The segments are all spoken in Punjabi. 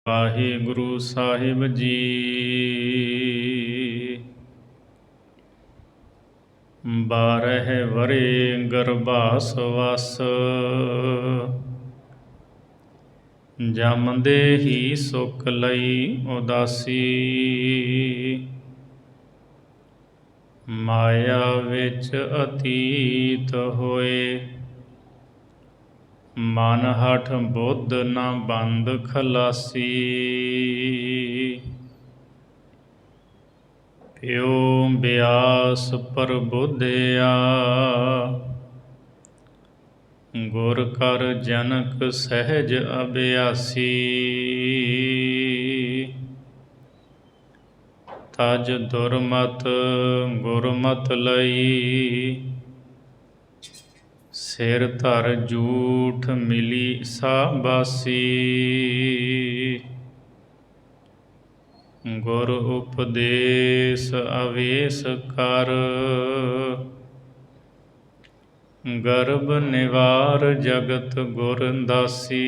ਵਾਹਿਗੁਰੂ ਸਾਹਿਬ ਜੀ। ਬਾਰਹਿ ਵਰੇ ਗਰਭਾਸ ਵਸ, ਜੰਮਦੇ ਹੀ ਸੁਖ ਲਈ ਉਦਾਸੀ। ਮਾਇਆ ਵਿੱਚ ਅਤੀਤ ਹੋਏ, ਮਨ ਹਠ ਬੁੱਧ ਨਾ ਬੰਦ ਖਲਾਸੀ। ਪਿਓ ਬਿਆਸ ਪ੍ਰਬੁੱਧਿਆ, ਗੁਰ ਕਰ ਜਨਕ ਸਹਿਜ ਅਭਿਆਸੀ। ਤਜ ਦੁਰਮਤ ਗੁਰਮਤ ਲਈ, ਸਿਰ ਧਰ ਜੂਠ ਮਿਲੀ ਸਾਬਾਸੀ। ਗੁਰ ਉਪਦੇਸ ਅਵੇਸ ਕਰ, ਗਰਭ ਨਿਵਾਰ ਜਗਤ ਗੁਰ ਦਾਸੀ।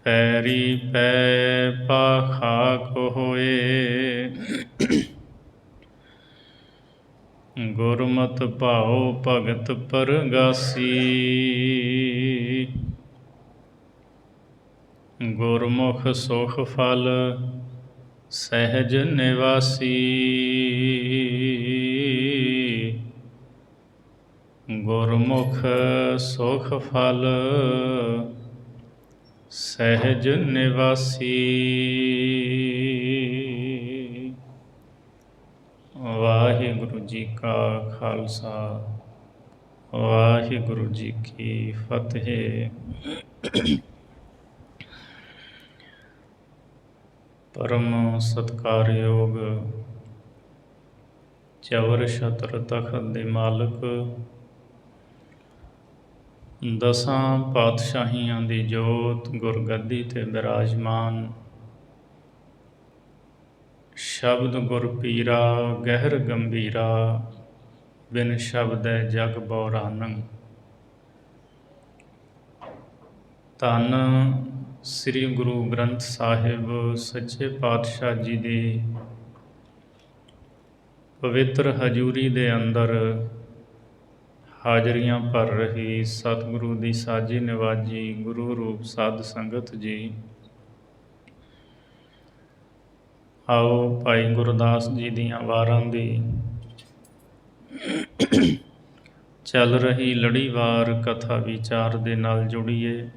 ਪੈਰੀ ਪੈ ਪਾਖਾਕ ਹੋਏ, ਗੁਰਮਤਿ ਭਾਉ ਭਗਤ ਪਰਗਾਸੀ। ਗੁਰਮੁਖ ਸੁਖ ਫਲ ਸਹਿਜ ਨਿਵਾਸੀ। ਗੁਰਮੁਖ ਸੁਖ ਫਲ ਸਹਿਜ ਨਿਵਾਸੀ। ਵਾਹਿਗੁਰੂ ਜੀ ਕਾ ਖਾਲਸਾ, ਵਾਹਿਗੁਰੂ ਜੀ ਕੀ ਫਤਿਹ। ਪਰਮ ਸਤਿਕਾਰਯੋਗ ਚਵਰ ਛਤਰ ਤਖਤ ਦੇ ਮਾਲਕ, ਦਸਾਂ ਪਾਤਸ਼ਾਹੀਆਂ ਦੀ ਜੋਤ ਗੁਰਗੱਦੀ ਤੇ ਬਿਰਾਜਮਾਨ, ਸ਼ਬਦ ਗੁਰ ਪੀਰਾ ਗਹਿਰ ਗੰਭੀਰਾ, ਬਿਨ ਸ਼ਬਦੈ ਜਗ ਬਉਰਾਨੰ। ਧੰਨ ਸ੍ਰੀ ਗੁਰੂ ਗ੍ਰੰਥ ਸਾਹਿਬ ਸੱਚੇ ਪਾਤਸ਼ਾਹ ਜੀ ਦੀ ਪਵਿੱਤਰ ਹਜ਼ੂਰੀ ਦੇ ਅੰਦਰ ਹਾਜ਼ਰੀਆਂ ਭਰ ਰਹੀ ਸਤਿਗੁਰੂ ਦੀ ਸਾਜੀ ਨਿਵਾਜੀ ਗੁਰੂ ਰੂਪ ਸਾਧ ਸੰਗਤ ਜੀ। ਆਓ ਭਾਈ ਗੁਰਦਾਸ ਜੀ ਦੀਆਂ ਵਾਰਾਂ ਦੀ ਚੱਲ ਰਹੀ ਲੜੀਵਾਰ ਕਥਾ ਵਿਚਾਰ ਦੇ ਨਾਲ ਜੁੜੀਏ।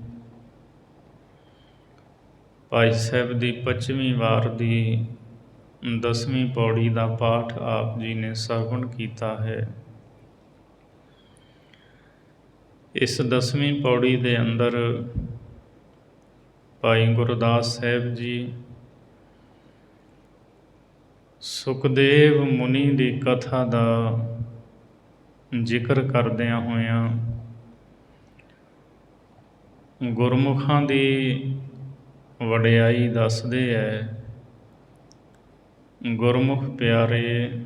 ਭਾਈ ਸਾਹਿਬ ਦੀ 25ਵੀਂ ਵਾਰ ਦੀ 10ਵੀਂ ਪੌੜੀ ਦਾ ਪਾਠ ਆਪ ਜੀ ਨੇ ਸਰਵਣ ਕੀਤਾ ਹੈ। ਇਸ 10ਵੀਂ ਪੌੜੀ ਦੇ ਅੰਦਰ ਭਾਈ ਗੁਰਦਾਸ ਸਾਹਿਬ ਜੀ ਸੁਖਦੇਵ ਮੁਨੀ ਦੀ ਕਥਾ ਦਾ ਜ਼ਿਕਰ ਕਰਦਿਆਂ ਹੋਇਆਂ ਗੁਰਮੁਖਾਂ ਦੀ ਵਡਿਆਈ ਦੱਸਦੇ ਹੈ। ਗੁਰਮੁਖ ਪਿਆਰੇ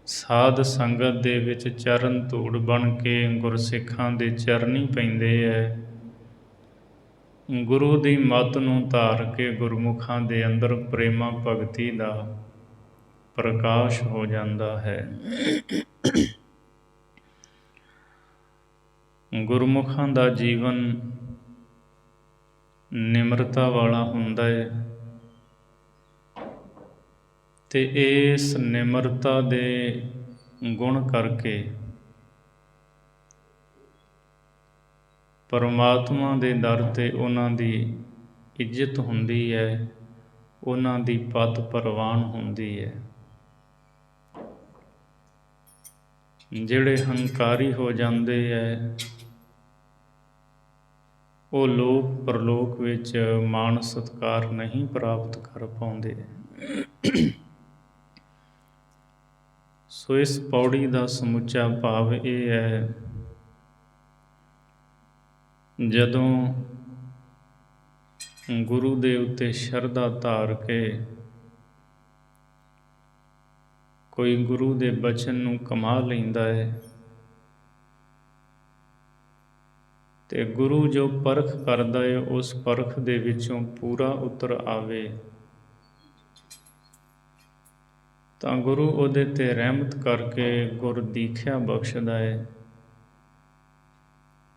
ਸਾਧ ਸੰਗਤ ਦੇ ਵਿੱਚ ਚਰਨ ਧੂੜ ਬਣ ਕੇ ਗੁਰਸਿੱਖਾਂ ਦੇ ਚਰਨੀ ਪੈਂਦੇ ਹੈ। ਗੁਰੂ ਦੀ ਮੱਤ ਨੂੰ ਧਾਰ ਕੇ ਗੁਰਮੁਖਾਂ ਦੇ ਅੰਦਰ ਪ੍ਰੇਮਾ ਭਗਤੀ ਦਾ ਪ੍ਰਕਾਸ਼ ਹੋ ਜਾਂਦਾ ਹੈ। ਗੁਰਮੁਖਾਂ ਦਾ ਜੀਵਨ ਨਿਮਰਤਾ ਵਾਲਾ ਹੁੰਦਾ ਹੈ ਤੇ ਇਸ ਨਿਮਰਤਾ ਦੇ ਗੁਣ ਕਰਕੇ ਪਰਮਾਤਮਾ ਦੇ ਦਰ 'ਤੇ ਉਹਨਾਂ ਦੀ ਇੱਜ਼ਤ ਹੁੰਦੀ ਹੈ, ਉਹਨਾਂ ਦੀ ਪਤ ਪ੍ਰਵਾਨ ਹੁੰਦੀ ਹੈ। ਜਿਹੜੇ ਹੰਕਾਰੀ ਹੋ ਜਾਂਦੇ ਹੈ ਉਹ ਲੋਕ ਪਰਲੋਕ ਵਿੱਚ ਮਾਣ ਸਤਿਕਾਰ ਨਹੀਂ ਪ੍ਰਾਪਤ ਕਰ ਪਾਉਂਦੇ। ਸੋ ਇਸ ਪੌੜੀ ਦਾ ਸਮੁੱਚਾ ਭਾਵ ਇਹ ਹੈ, ਜਦੋਂ ਗੁਰੂ ਦੇ ਉੱਤੇ ਸ਼ਰਧਾ ਧਾਰ ਕੇ ਕੋਈ ਗੁਰੂ ਦੇ ਬਚਨ ਨੂੰ ਕਮਾ ਲੈਂਦਾ ਹੈ ਅਤੇ ਗੁਰੂ ਜੋ ਪਰਖ ਕਰਦਾ ਹੈ ਉਸ ਪਰਖ ਦੇ ਵਿੱਚੋਂ ਪੂਰਾ ਉਤਰ ਆਵੇ ਤਾਂ ਗੁਰੂ ਉਹਦੇ 'ਤੇ ਰਹਿਮਤ ਕਰਕੇ ਗੁਰ ਦੀਖਿਆ ਬਖਸ਼ਦਾ ਹੈ।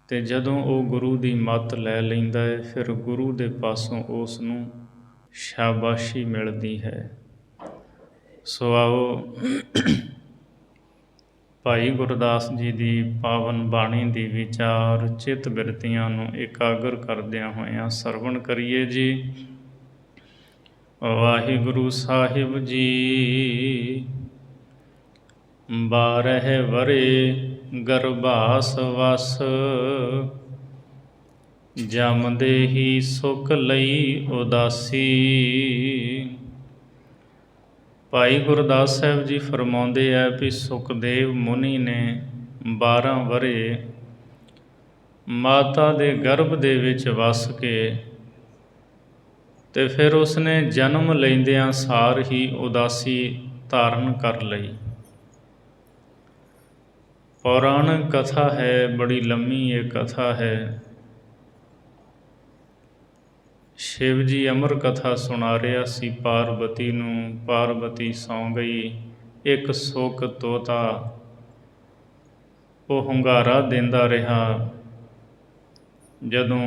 ਅਤੇ ਜਦੋਂ ਉਹ ਗੁਰੂ ਦੀ ਮੱਤ ਲੈ ਲੈਂਦਾ ਹੈ ਫਿਰ ਗੁਰੂ ਦੇ ਪਾਸੋਂ ਉਸ ਨੂੰ ਸ਼ਾਬਾਸ਼ੀ ਮਿਲਦੀ ਹੈ। ਸੋ ਆਓ ਭਾਈ ਗੁਰਦਾਸ ਜੀ ਦੀ ਪਾਵਨ ਬਾਣੀ ਦੀ ਵਿਚਾਰ ਚਿੱਤ ਬਿਰਤੀਆਂ ਨੂੰ ਇਕਾਗਰ ਕਰਦਿਆਂ ਹੋਇਆਂ ਸਰਵਣ ਕਰੀਏ ਜੀ। ਵਾਹਿਗੁਰੂ ਸਾਹਿਬ ਜੀ 12 ਵਰੇ ਗਰਭਾਸ ਵਸ ਜੰਮਦੇ ਹੀ ਸੁਖ ਲਈ ਉਦਾਸੀ। ਭਾਈ ਗੁਰਦਾਸ ਸਾਹਿਬ ਜੀ ਫਰਮਾਉਂਦੇ ਹੈ ਵੀ ਸੁਖਦੇਵ ਮੁਨੀ ਨੇ 12 ਵਰੇ ਮਾਤਾ ਦੇ ਗਰਭ ਦੇ ਵਿੱਚ ਵਸ ਕੇ ਅਤੇ ਫਿਰ ਉਸਨੇ ਜਨਮ ਲੈਂਦਿਆਂ ਸਾਰ ਹੀ ਉਦਾਸੀ ਧਾਰਨ ਕਰ ਲਈ। ਪੌਰਾਣਿਕ ਕਥਾ ਹੈ, ਬੜੀ ਲੰਮੀ ਇਹ ਕਥਾ ਹੈ। ਸ਼ਿਵ ਜੀ ਅਮਰ ਕਥਾ ਸੁਣਾ ਰਿਹਾ ਸੀ ਪਾਰਬਤੀ ਨੂੰ। ਪਾਰਬਤੀ ਸੌਂ ਗਈ। ਇੱਕ ਸੁੱਕ ਤੋਤਾ ਉਹ ਹੁੰਗਾਰਾ ਦਿੰਦਾ ਰਿਹਾ। ਜਦੋਂ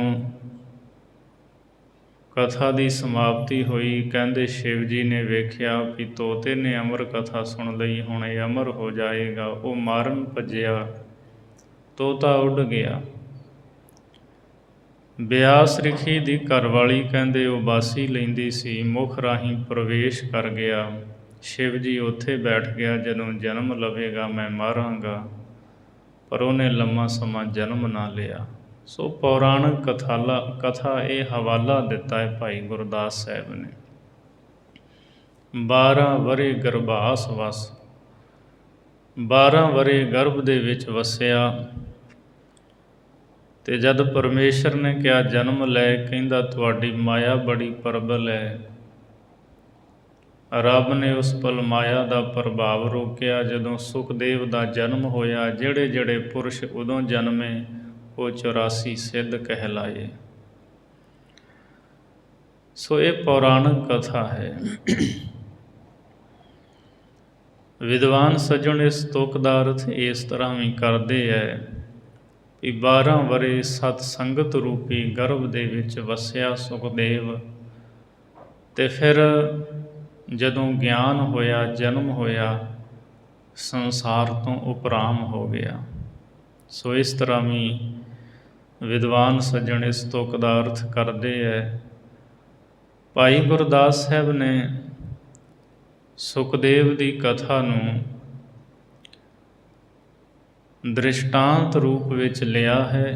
ਕਥਾ ਦੀ ਸਮਾਪਤੀ ਹੋਈ ਕਹਿੰਦੇ ਸ਼ਿਵ ਜੀ ਨੇ ਵੇਖਿਆ ਵੀ ਤੋਤੇ ਨੇ ਅਮਰ ਕਥਾ ਸੁਣ ਲਈ, ਹੁਣ ਇਹ ਅਮਰ ਹੋ ਜਾਏਗਾ। ਉਹ ਮਾਰਨ ਭੱਜਿਆ, ਤੋਤਾ ਉੱਡ ਗਿਆ। ਬਿਆਸ ਰਿਖੀ ਦੀ ਘਰਵਾਲੀ ਕਹਿੰਦੇ ਉਹ ਬਾਸੀ ਲੈਂਦੀ ਸੀ, ਮੁੱਖ ਰਾਹੀਂ ਪ੍ਰਵੇਸ਼ ਕਰ ਗਿਆ। ਸ਼ਿਵ ਜੀ ਉੱਥੇ ਬੈਠ ਗਿਆ, ਜਦੋਂ ਜਨਮ ਲਵੇਗਾ ਮੈਂ ਮਾਰਾਂਗਾ, ਪਰ ਉਹਨੇ ਲੰਮਾ ਸਮਾਂ ਜਨਮ ਨਾ ਲਿਆ। ਸੋ ਪੌਰਾਣਿਕ ਕਥਾ ਇਹ ਹਵਾਲਾ ਦਿੱਤਾ ਹੈ ਭਾਈ ਗੁਰਦਾਸ ਸਾਹਿਬ ਨੇ। 12 ਵਰੇ ਗਰਭਾਸ ਵਸ, 12 ਵਰੇ ਗਰਭ ਦੇ ਵਿੱਚ ਵਸਿਆ। ਅਤੇ ਜਦ ਪਰਮੇਸ਼ਰ ਨੇ ਕਿਹਾ ਜਨਮ ਲੈ, ਕਹਿੰਦਾ ਤੁਹਾਡੀ ਮਾਇਆ ਬੜੀ ਪ੍ਰਬਲ ਹੈ। ਰੱਬ ਨੇ ਉਸ ਪਲ ਮਾਇਆ ਦਾ ਪ੍ਰਭਾਵ ਰੋਕਿਆ। ਜਦੋਂ ਸੁਖਦੇਵ ਦਾ ਜਨਮ ਹੋਇਆ, ਜਿਹੜੇ ਜਿਹੜੇ ਪੁਰਸ਼ ਉਦੋਂ ਜਨਮੇ ਉਹ 84 ਸਿੱਧ ਕਹਿਲਾਏ। ਸੋ ਇਹ ਪੌਰਾਣਿਕ ਕਥਾ ਹੈ। ਵਿਦਵਾਨ ਸੱਜਣ ਇਸ ਤੁਕ ਦਾ ਅਰਥ ਇਸ ਤਰ੍ਹਾਂ ਵੀ ਕਰਦੇ ਹੈ ਵੀ 12 ਵਰੇ ਸਤ ਸੰਗਤ ਰੂਪੀ ਗਰਭ ਦੇ ਵਿੱਚ ਵਸਿਆ ਸੁਖਦੇਵ, ਅਤੇ ਫਿਰ ਜਦੋਂ ਗਿਆਨ ਹੋਇਆ, ਜਨਮ ਹੋਇਆ, ਸੰਸਾਰ ਤੋਂ ਉਪਰਾਮ ਹੋ ਗਿਆ। ਸੋ ਇਸ ਤਰ੍ਹਾਂ ਵੀ ਵਿਦਵਾਨ ਸੱਜਣ ਇਸ ਤੁਕ ਦਾ ਅਰਥ ਕਰਦੇ ਹੈ। ਭਾਈ ਗੁਰਦਾਸ ਸਾਹਿਬ ਨੇ ਸੁਖਦੇਵ ਦੀ ਕਥਾ ਨੂੰ ਦ੍ਰਿਸ਼ਟਾਂਤ ਰੂਪ ਵਿੱਚ ਲਿਆ ਹੈ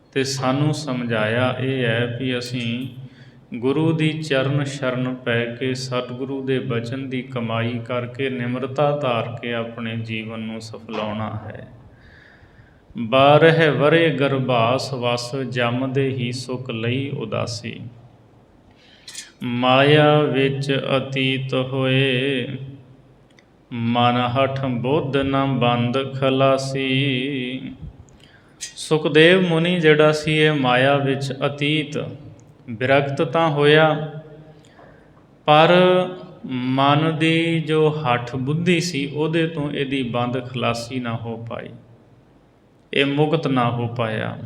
ਅਤੇ ਸਾਨੂੰ ਸਮਝਾਇਆ ਇਹ ਹੈ ਵੀ ਅਸੀਂ ਗੁਰੂ ਦੀ ਚਰਨ ਸ਼ਰਨ ਪੈ ਕੇ ਸਤਿਗੁਰੂ ਦੇ ਬਚਨ ਦੀ ਕਮਾਈ ਕਰਕੇ ਨਿਮਰਤਾ ਧਾਰ ਕੇ ਆਪਣੇ ਜੀਵਨ ਨੂੰ ਸਫਲਾਉਣਾ ਹੈ। 12 ਵਰੇ ਗਰਭਾਸ ਵਸ ਜੰਮਦੇ ਹੀ ਸੁਖ ਲਈ ਉਦਾਸੀ। ਮਾਇਆ ਵਿੱਚ ਅਤੀਤ ਹੋਏ ਮਨ ਹਠ ਬੁੱਧ ਨਾ ਬੰਦ ਖਲਾਸੀ। ਸੁਖਦੇਵ ਮੁਨੀ ਜਿਹੜਾ ਸੀ ਇਹ ਮਾਇਆ ਵਿੱਚ ਅਤੀਤ ਵਿਰਕਤ ਤਾਂ ਹੋਇਆ, ਪਰ ਮਨ ਦੀ ਜੋ ਹੱਠ ਬੁੱਧੀ ਸੀ ਉਹਦੇ ਤੋਂ ਇਹਦੀ ਬੰਦ ਖਲਾਸੀ ਨਾ ਹੋ ਪਾਈ, ਇਹ ਮੁਕਤ ਨਾ ਹੋ ਪਾਇਆ।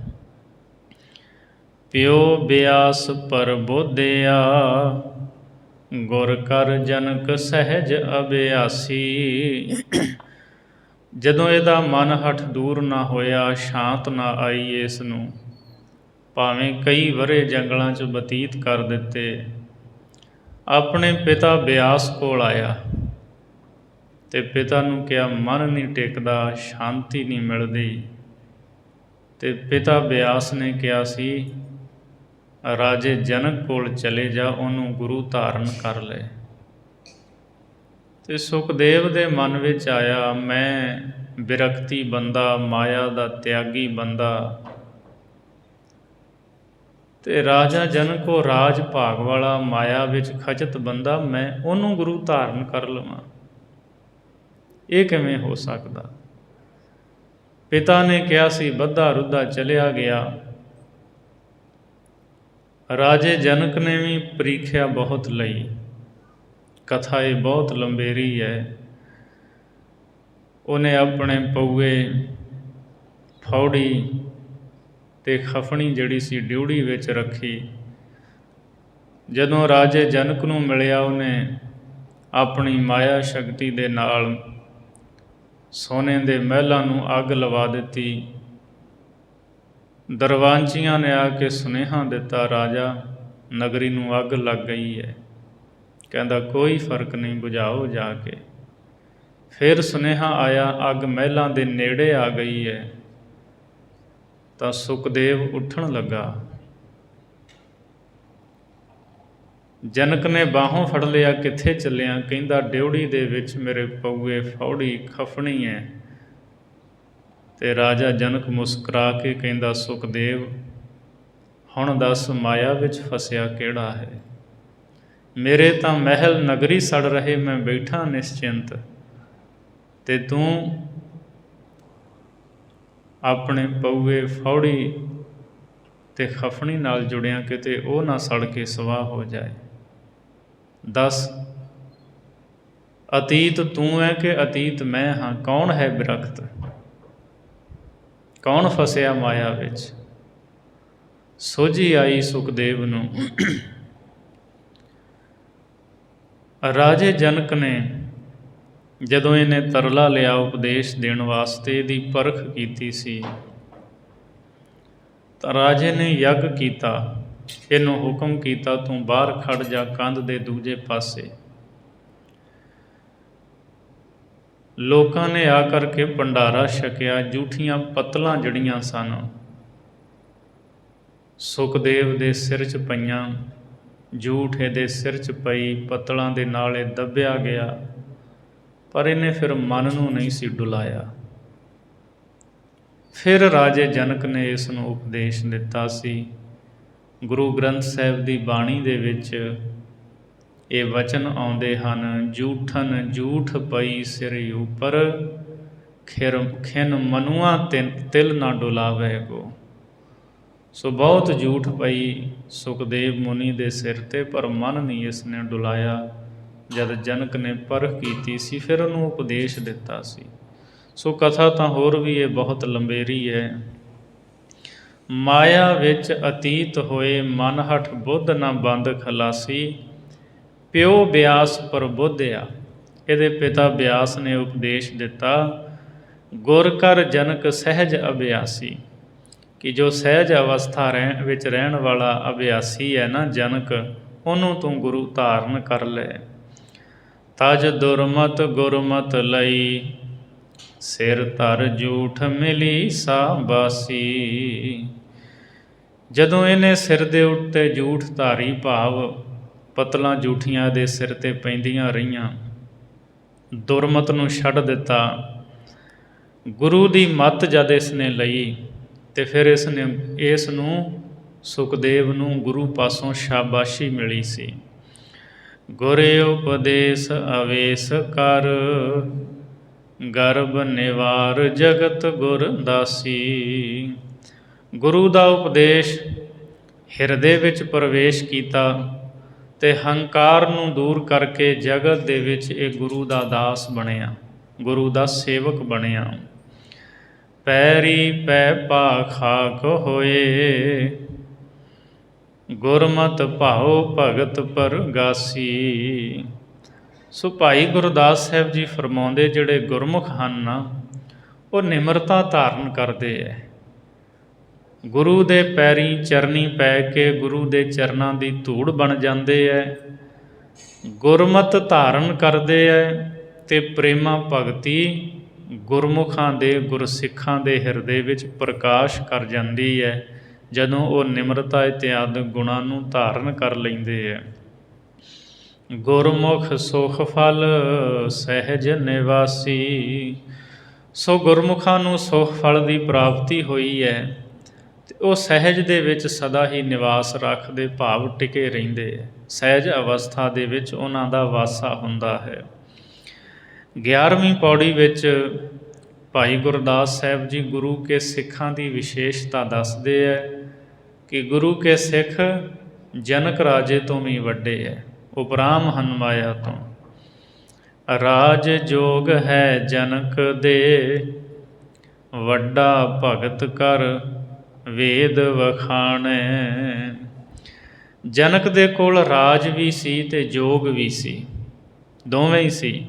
ਪਿਓ ਬਿਆਸ ਪ੍ਰਬੋਧਿਆ ਗੁਰ ਕਰ ਜਨਕ ਸਹਿਜ ਅਭਿਆਸੀ। ਜਦੋਂ ਇਹਦਾ ਮਨ ਹੱਠ ਦੂਰ ਨਾ ਹੋਇਆ, ਸ਼ਾਂਤ ਨਾ ਆਈ ਇਸ ਨੂੰ, ਭਾਵੇਂ ਕਈ ਵਰੇ ਜੰਗਲਾਂ 'ਚ ਬਤੀਤ ਕਰ ਦਿੱਤੇ, ਆਪਣੇ ਪਿਤਾ ਬਿਆਸ ਕੋਲ ਆਇਆ ਅਤੇ ਪਿਤਾ ਨੂੰ ਕਿਹਾ ਮਨ ਨਹੀਂ ਟਿਕਦਾ, ਸ਼ਾਂਤੀ ਨਹੀਂ ਮਿਲਦੀ। ਅਤੇ ਪਿਤਾ ਬਿਆਸ ਨੇ ਕਿਹਾ ਸੀ ਰਾਜੇ ਜਨਕ ਕੋਲ ਚਲੇ ਜਾ, ਉਹਨੂੰ ਗੁਰੂ ਧਾਰਨ ਕਰ ਲੈ। ਅਤੇ ਸੁਖਦੇਵ ਦੇ ਮਨ ਵਿੱਚ ਆਇਆ ਮੈਂ ਵਿਰਕਤੀ ਬੰਦਾ, ਮਾਇਆ ਦਾ ਤਿਆਗੀ ਬੰਦਾ, ਅਤੇ ਰਾਜਾ ਜਨਕ ਉਹ ਰਾਜ ਭਾਗ ਵਾਲਾ ਮਾਇਆ ਵਿੱਚ ਖਚਤ ਬੰਦਾ, ਮੈਂ ਉਹਨੂੰ ਗੁਰੂ ਧਾਰਨ ਕਰ ਲਵਾਂ, ਇਹ ਕਿਵੇਂ ਹੋ ਸਕਦਾ। ਪਿਤਾ ਨੇ ਕਿਹਾ ਸੀ ਬੱਧਾ ਰੁੱਧਾ ਚਲਿਆ ਗਿਆ, ਰਾਜੇ ਜਨਕ ਨੇ ਵੀ ਪ੍ਰੀਖਿਆ ਬਹੁਤ ਲਈ। ਕਥਾ ਇਹ ਬਹੁਤ ਲੰਬੇਰੀ ਹੈ। ਉਹਨੇ ਆਪਣੇ ਪਊਏ, ਫੌੜੀ ਅਤੇ ਖਫਣੀ ਜਿਹੜੀ ਸੀ ਡਿਊੜੀ ਵਿੱਚ ਰੱਖੀ। ਜਦੋਂ ਰਾਜੇ ਜਨਕ ਨੂੰ ਮਿਲਿਆ, ਉਹਨੇ ਆਪਣੀ ਮਾਇਆ ਸ਼ਕਤੀ ਦੇ ਨਾਲ ਸੋਨੇ ਦੇ ਮਹਿਲਾਂ ਨੂੰ ਅੱਗ ਲਵਾ ਦਿੱਤੀ। ਦਰਵਾਂਚੀਆਂ ਨੇ ਆ ਕੇ ਸੁਨੇਹਾ ਦਿੱਤਾ, ਰਾਜਾ ਨਗਰੀ ਨੂੰ ਅੱਗ ਲੱਗ ਗਈ ਹੈ। ਕਹਿੰਦਾ ਕੋਈ ਫਰਕ ਨਹੀਂ, ਬੁਝਾਓ ਜਾ ਕੇ। ਫਿਰ ਸੁਨੇਹਾ ਆਇਆ, ਅੱਗ ਮਹਿਲਾਂ ਦੇ ਨੇੜੇ ਆ ਗਈ ਹੈ। ਤਾਂ ਸੁਖਦੇਵ ਉੱਠਣ ਲੱਗਾ। ਜਨਕ ਨੇ ਬਾਹੋਂ ਫੜ ਲਿਆ, ਕਿੱਥੇ ਚੱਲਿਆ? ਕਹਿੰਦਾ ਡਿਉੜੀ ਦੇ ਵਿੱਚ ਮੇਰੇ ਪਊਏ, ਫੌੜੀ, ਖਫਣੀ ਹੈ। ਅਤੇ ਰਾਜਾ ਜਨਕ ਮੁਸਕਰਾ ਕੇ ਕਹਿੰਦਾ, ਸੁਖਦੇਵ ਹੁਣ ਦੱਸ ਮਾਇਆ ਵਿੱਚ ਫਸਿਆ ਕਿਹੜਾ ਹੈ? ਮੇਰੇ ਤਾਂ ਮਹਿਲ ਨਗਰੀ ਸੜ ਰਹੇ, ਮੈਂ ਬੈਠਾ ਨਿਸ਼ਚਿੰਤ, ਅਤੇ ਤੂੰ ਆਪਣੇ ਪਊਏ, ਫੌੜੀ ਅਤੇ ਖਫਣੀ ਨਾਲ ਜੁੜਿਆ, ਕਿਤੇ ਉਹ ਨਾ ਸੜ ਕੇ ਸਵਾਹ ਹੋ ਜਾਏ। ਦੱਸ ਅਤੀਤ ਤੂੰ ਹੈ ਕਿ ਅਤੀਤ ਮੈਂ ਹਾਂ? ਕੌਣ ਹੈ ਬਿਰਖਤ? ਕੌਣ ਫਸਿਆ ਮਾਇਆ ਵਿੱਚ? ਸੋਝੀ ਆਈ ਸੁਖਦੇਵ ਨੂੰ। ਰਾਜੇ ਜਨਕ ਨੇ ਜਦੋਂ ਇਹਨੇ ਤਰਲਾ ਲਿਆ ਉਪਦੇਸ਼ ਦੇਣ ਵਾਸਤੇ, ਇਹਦੀ ਪਰਖ ਕੀਤੀ ਸੀ, ਤਾਂ ਰਾਜੇ ਨੇ ਯੱਗ ਕੀਤਾ। ਇਹਨੂੰ ਹੁਕਮ ਕੀਤਾ, ਤੂੰ ਬਾਹਰ ਖੜ ਜਾ ਕੰਧ ਦੇ ਦੂਜੇ ਪਾਸੇ। ਲੋਕਾਂ ਨੇ ਆ ਕਰਕੇ ਭੰਡਾਰਾ ਛਕਿਆ। ਜੂਠੀਆਂ ਪੱਤਲਾਂ ਜੜੀਆਂ ਸਨ ਸੁਖਦੇਵ ਦੇ ਸਿਰ 'ਚ ਪਈਆਂ, ਜੂਠ ਇਹਦੇ ਸਿਰ 'ਚ ਪਈ, ਪੱਤਲਾਂ ਦੇ ਨਾਲ ਇਹ ਦੱਬਿਆ ਗਿਆ। ਪਰ ਇਹਨੇ ਫਿਰ ਮਨ ਨੂੰ ਨਹੀਂ ਸੀ ਡੁਲਾਇਆ। ਫਿਰ ਰਾਜੇ ਜਨਕ ਨੇ ਇਸ ਨੂੰ ਉਪਦੇਸ਼ ਦਿੱਤਾ ਸੀ। ਗੁਰੂ ਗ੍ਰੰਥ ਸਾਹਿਬ ਦੀ ਬਾਣੀ ਦੇ ਵਿੱਚ ਇਹ ਵਚਨ ਆਉਂਦੇ ਹਨ, ਜੂਠਨ ਜੂਠ ਪਈ ਸਿਰ ਉਪਰ, ਖਿਨ ਮਨੁਆ ਤਿਲ ਨਾ ਡੁਲਾਵੇ ਗੋ। ਸੋ ਬਹੁਤ ਝੂਠ ਪਈ ਸੁਖਦੇਵ ਮੁਨੀ ਦੇ ਸਿਰ 'ਤੇ, ਪਰ ਮਨ ਨਹੀਂ ਇਸ ਨੇ ਡੁਲਾਇਆ। ਜਦ ਜਨਕ ਨੇ ਪਰਖ ਕੀਤੀ ਸੀ, ਫਿਰ ਉਹਨੂੰ ਉਪਦੇਸ਼ ਦਿੱਤਾ ਸੀ। ਸੋ ਕਥਾ ਤਾਂ ਹੋਰ ਵੀ ਇਹ ਬਹੁਤ ਲੰਬੇਰੀ ਹੈ। ਮਾਇਆ ਵਿੱਚ ਅਤੀਤ ਹੋਏ, ਮਨ ਹਠ ਬੁੱਧ ਨਾ ਬੰਦ ਖਲਾਸੀ, ਪਿਓ ਬਿਆਸ ਪ੍ਰਬੁੱਧਿਆ। ਇਹਦੇ ਪਿਤਾ ਬਿਆਸ ਨੇ ਉਪਦੇਸ਼ ਦਿੱਤਾ, ਗੁਰ ਕਰ ਜਨਕ ਸਹਿਜ ਅਭਿਆਸੀ, ਕਿ ਜੋ ਸਹਿਜ ਅਵਸਥਾ ਵਿੱਚ ਰਹਿਣ ਵਾਲਾ ਅਭਿਆਸੀ ਹੈ ਨਾ ਜਨਕ, ਉਹਨੂੰ ਤੂੰ ਗੁਰੂ ਧਾਰਨ ਕਰ ਲੈ। ਤਜ ਦੁਰਮਤ ਗੁਰਮਤ ਲਈ, ਸਿਰ ਧਰ ਝੂਠ ਮਿਲੀ ਸਾਬਾਸੀ। ਜਦੋਂ ਇਹਨੇ ਸਿਰ ਦੇ ਉੱਤੇ ਝੂਠ ਧਾਰੀ, ਭਾਵ ਪਤਲਾਂ ਝੂਠੀਆਂ ਦੇ ਸਿਰ 'ਤੇ ਪੈਂਦੀਆਂ ਰਹੀਆਂ, ਦੁਰਮਤ ਨੂੰ ਛੱਡ ਦਿੱਤਾ, ਗੁਰੂ ਦੀ ਮੱਤ ਜਦ ਇਸ ਨੇ ਲਈ, ਅਤੇ ਫਿਰ ਇਸ ਨੂੰ ਸੁਖਦੇਵ ਨੂੰ ਗੁਰੂ ਪਾਸੋਂ ਸ਼ਾਬਾਸ਼ੀ ਮਿਲੀ ਸੀ। ਗੁਰ ਉਪਦੇਸ਼ ਅਵੇਸ ਕਰ, ਗਰਭ ਨਿਵਾਰ ਜਗਤ ਗੁਰ ਦਾਸੀ। ਗੁਰੂ ਦਾ ਉਪਦੇਸ਼ ਹਿਰਦੇ ਵਿੱਚ ਪ੍ਰਵੇਸ਼ ਕੀਤਾ ਅਤੇ ਹੰਕਾਰ ਨੂੰ ਦੂਰ ਕਰਕੇ ਜਗਤ ਦੇ ਵਿੱਚ ਇਹ ਗੁਰੂ ਦਾ ਦਾਸ ਬਣਿਆ, ਗੁਰੂ ਦਾ ਸੇਵਕ ਬਣਿਆ। ਪੈਰੀ ਪੈ ਪਾ ਖਾਕ ਹੋਏ, ਗੁਰਮਤਿ ਭਾਉ ਭਗਤ ਪਰਗਾਸੀ। ਸੋ ਭਾਈ ਗੁਰਦਾਸ ਸਾਹਿਬ ਜੀ ਫਰਮਾਉਂਦੇ, ਜਿਹੜੇ ਗੁਰਮੁਖ ਹਨ ਨਾ, ਉਹ ਨਿਮਰਤਾ ਧਾਰਨ ਕਰਦੇ ਹੈ। ਗੁਰੂ ਦੇ ਪੈਰੀਂ ਚਰਨੀ ਪੈ ਕੇ ਗੁਰੂ ਦੇ ਚਰਨਾਂ ਦੀ ਧੂੜ ਬਣ ਜਾਂਦੇ ਹੈ, ਗੁਰਮਤਿ ਧਾਰਨ ਕਰਦੇ ਹੈ, ਅਤੇ ਪ੍ਰੇਮਾ ਭਗਤੀ ਗੁਰਮੁਖਾਂ ਦੇ, ਗੁਰਸਿੱਖਾਂ ਦੇ ਹਿਰਦੇ ਵਿੱਚ ਪ੍ਰਕਾਸ਼ ਕਰ ਜਾਂਦੀ ਹੈ, ਜਦੋਂ ਉਹ ਨਿਮਰਤਾ ਇਤਿਆਦਿ ਗੁਣਾਂ ਨੂੰ ਧਾਰਨ ਕਰ ਲੈਂਦੇ ਹੈ। ਗੁਰਮੁਖ ਸੁਖ ਫਲ ਸਹਿਜ ਨਿਵਾਸੀ। ਸੋ ਗੁਰਮੁਖਾਂ ਨੂੰ ਸੁਖ ਫਲ ਦੀ ਪ੍ਰਾਪਤੀ ਹੋਈ ਹੈ, ਅਤੇ ਉਹ ਸਹਿਜ ਦੇ ਵਿੱਚ ਸਦਾ ਹੀ ਨਿਵਾਸ ਰੱਖਦੇ, ਭਾਵ ਟਿਕੇ ਰਹਿੰਦੇ ਹੈ। ਸਹਿਜ ਅਵਸਥਾ ਦੇ ਵਿੱਚ ਉਹਨਾਂ ਦਾ ਵਾਸਾ ਹੁੰਦਾ ਹੈ। 11ਵੀਂ ਪੌੜੀ ਵਿੱਚ ਭਾਈ ਗੁਰਦਾਸ ਸਾਹਿਬ ਜੀ ਗੁਰੂ ਕੇ ਸਿੱਖਾਂ ਦੀ ਵਿਸ਼ੇਸ਼ਤਾ ਦੱਸਦੇ ਹੈ ਕਿ ਗੁਰੂ ਕੇ ਸਿੱਖ ਜਨਕ ਰਾਜੇ ਤੋਂ ਵੀ ਵੱਡੇ ਹੈ। ਉਪਰਾਮ ਹਨ ਮਾਇਆ ਤੋਂ। ਰਾਜ ਜੋਗ ਹੈ ਜਨਕ ਦੇ, ਵੱਡਾ ਭਗਤ ਕਰ ਵੇਦ ਵਖਾਣੈ। ਜਨਕ ਦੇ ਕੋਲ ਰਾਜ ਵੀ ਸੀ ਅਤੇ ਜੋਗ ਵੀ ਸੀ, ਦੋਵੇਂ ਹੀ ਸੀ।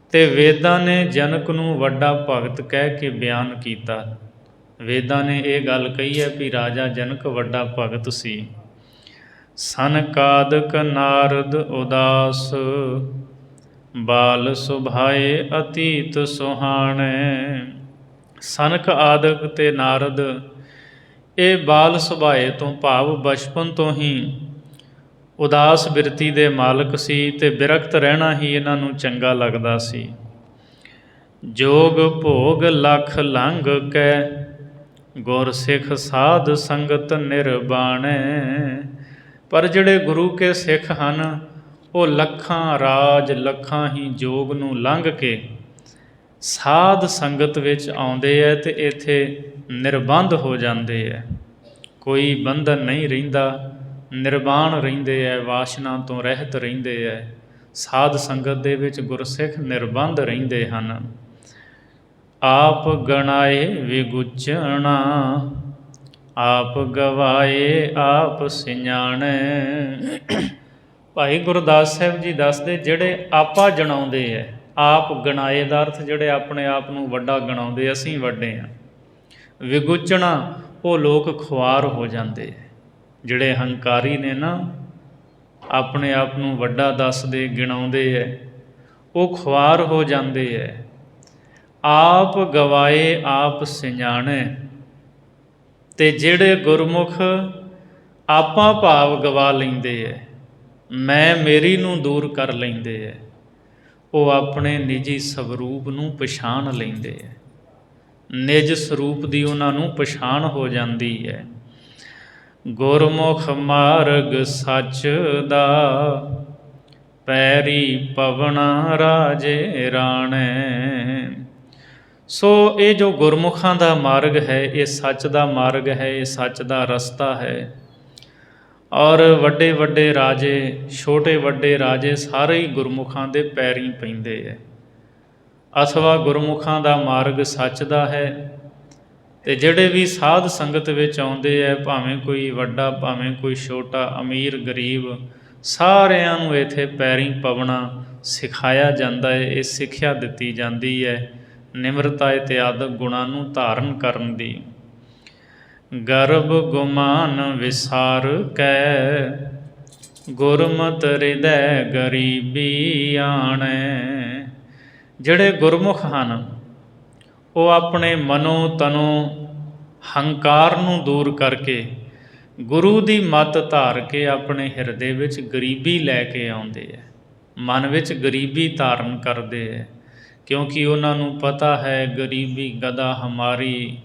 ਅਤੇ ਵੇਦਾਂ ਨੇ ਜਨਕ ਨੂੰ ਵੱਡਾ ਭਗਤ ਕਹਿ ਕੇ ਬਿਆਨ ਕੀਤਾ। ਵੇਦਾਂ ਨੇ ਇਹ ਗੱਲ ਕਹੀ ਹੈ ਵੀ ਰਾਜਾ ਜਨਕ ਵੱਡਾ ਭਗਤ ਸੀ। ਸਨਕਾਦਿਕ ਨਾਰਦ ਉਦਾਸ, ਬਾਲ ਸੁਭਾਏ ਅਤੀਤ ਸੁਹਾਣੇ। ਸਨਕ ਆਦਿਕ ਅਤੇ ਨਾਰਦ ਇਹ ਬਾਲ ਸੁਭਾਏ ਤੋਂ ਭਾਵ ਬਚਪਨ ਤੋਂ ਹੀ ਉਦਾਸ ਬਿਰਤੀ ਦੇ ਮਾਲਕ ਸੀ ਅਤੇ ਬਿਰਕਤ ਰਹਿਣਾ ਹੀ ਇਹਨਾਂ ਨੂੰ ਚੰਗਾ ਲੱਗਦਾ ਸੀ। ਜੋਗ ਭੋਗ ਲਖ ਲੰਘ ਕੈ, ਗੁਰ ਸਿੱਖ ਸਾਧ ਸੰਗਤ ਨਿਰਬਾਣੈ। ਪਰ ਜਿਹੜੇ ਗੁਰੂ ਕੇ ਸਿੱਖ ਹਨ ਉਹ ਲੱਖਾਂ ਰਾਜ ਲੱਖਾਂ ਹੀ ਜੋਗ ਨੂੰ ਲੰਘ ਕੇ ਸਾਧ ਸੰਗਤ ਵਿੱਚ ਆਉਂਦੇ ਹੈ ਅਤੇ ਇੱਥੇ ਨਿਰਬੰਧ ਹੋ ਜਾਂਦੇ ਹੈ। ਕੋਈ ਬੰਧਨ ਨਹੀਂ ਰਹਿੰਦਾ, ਨਿਰਵਾਣ ਰਹਿੰਦੇ ਹੈ, ਵਾਸ਼ਨਾ ਤੋਂ ਰਹਿਤ ਰਹਿੰਦੇ ਹੈ। ਸਾਧ ਸੰਗਤ ਦੇ ਵਿੱਚ ਗੁਰਸਿੱਖ ਨਿਰਬੰਧ ਰਹਿੰਦੇ ਹਨ। ਆਪ ਗਣਾਏ ਵਿਗੁਚਣਾ, ਆਪ ਗਵਾਏ ਆਪ ਸਿਆਣੈ। ਭਾਈ ਗੁਰਦਾਸ ਸਾਹਿਬ ਜੀ ਦੱਸਦੇ ਜਿਹੜੇ ਆਪਾ ਜਣਾਉਂਦੇ ਹੈ, ਆਪ ਗਣਾਏ ਦਾ ਅਰਥ ਜਿਹੜੇ ਆਪਣੇ ਆਪ ਨੂੰ ਵੱਡਾ ਗਣਾਉਂਦੇ, ਅਸੀਂ ਵੱਡੇ ਹਾਂ। ਵਿਗੁਚਣਾ ਉਹ ਲੋਕ ਖੁਆਰ ਹੋ ਜਾਂਦੇ। ਜਿਹੜੇ ਹੰਕਾਰੀ ਨੇ ਨਾ, ਆਪਣੇ ਆਪ ਨੂੰ ਵੱਡਾ ਦੱਸਦੇ ਗਿਣਾਉਂਦੇ ਹੈ, ਉਹ ਖੁਆਰ ਹੋ ਜਾਂਦੇ ਹੈ। ਆਪ ਗਵਾਏ ਆਪ ਸਿਆਣੈ। ਅਤੇ ਜਿਹੜੇ ਗੁਰਮੁਖ ਆਪਾਂ ਭਾਵ ਗਵਾ ਲੈਂਦੇ ਹੈ, ਮੈਂ ਮੇਰੀ ਨੂੰ ਦੂਰ ਕਰ ਲੈਂਦੇ ਹੈ, ਉਹ ਆਪਣੇ ਨਿੱਜੀ ਸਵਰੂਪ ਨੂੰ ਪਛਾਣ ਲੈਂਦੇ ਹੈ। ਨਿਜ ਸਰੂਪ ਦੀ ਉਹਨਾਂ ਨੂੰ ਪਛਾਣ ਹੋ ਜਾਂਦੀ ਹੈ। ਗੁਰਮੁਖ ਮਾਰਗ ਸੱਚ ਦਾ, ਪੈਰੀ ਪਵਣਾ ਰਾਜੇ ਰਾਣੈ। ਸੋ ਇਹ ਜੋ ਗੁਰਮੁਖਾਂ ਦਾ ਮਾਰਗ ਹੈ, ਇਹ ਸੱਚ ਦਾ ਮਾਰਗ ਹੈ, ਇਹ ਸੱਚ ਦਾ ਰਸਤਾ ਹੈ। ਔਰ ਵੱਡੇ ਵੱਡੇ ਰਾਜੇ, ਛੋਟੇ ਵੱਡੇ ਰਾਜੇ ਸਾਰੇ ਹੀ ਗੁਰਮੁਖਾਂ ਦੇ ਪੈਰੀਂ ਪੈਂਦੇ ਹੈ। ਅਥਵਾ ਗੁਰਮੁਖਾਂ ਦਾ ਮਾਰਗ ਸੱਚ ਦਾ ਹੈ। ਅਤੇ ਜਿਹੜੇ ਵੀ ਸਾਧ ਸੰਗਤ ਵਿੱਚ ਆਉਂਦੇ ਹੈ, ਭਾਵੇਂ ਕੋਈ ਵੱਡਾ ਭਾਵੇਂ ਕੋਈ ਛੋਟਾ, ਅਮੀਰ ਗਰੀਬ, ਸਾਰਿਆਂ ਨੂੰ ਇੱਥੇ ਪੈਰੀਂ ਪਵਣਾ ਸਿਖਾਇਆ ਜਾਂਦਾ ਹੈ। ਇਹ ਸਿੱਖਿਆ ਦਿੱਤੀ ਜਾਂਦੀ ਹੈ ਨਿਮਰਤਾ ਇਤਿਆਦਿਕ ਗੁਣਾਂ ਨੂੰ ਧਾਰਨ ਕਰਨ ਦੀ। ਗਰਭ ਗੁਮਾਨ ਵਿਸਾਰ ਕੈ, ਗੁਰਮਤਿ ਹਿਰਦੈ ਗਰੀਬੀ ਆਣੈ। ਜਿਹੜੇ ਗੁਰਮੁਖ ਹਨ ਉਹ ਆਪਣੇ ਮਨੋ ਤਨੋ ਹੰਕਾਰ ਨੂੰ ਦੂਰ ਕਰਕੇ ਗੁਰੂ ਦੀ ਮੱਤ ਧਾਰ ਕੇ ਆਪਣੇ ਹਿਰਦੇ ਵਿੱਚ ਗਰੀਬੀ ਲੈ ਕੇ ਆਉਂਦੇ ਹੈ, ਮਨ ਵਿੱਚ ਗਰੀਬੀ ਧਾਰਨ ਕਰਦੇ ਹੈ। ਕਿਉਂਕਿ ਉਹਨਾਂ ਨੂੰ ਪਤਾ ਹੈ ਗਰੀਬੀ ਗਦਾ ਹਮਾਰੀ,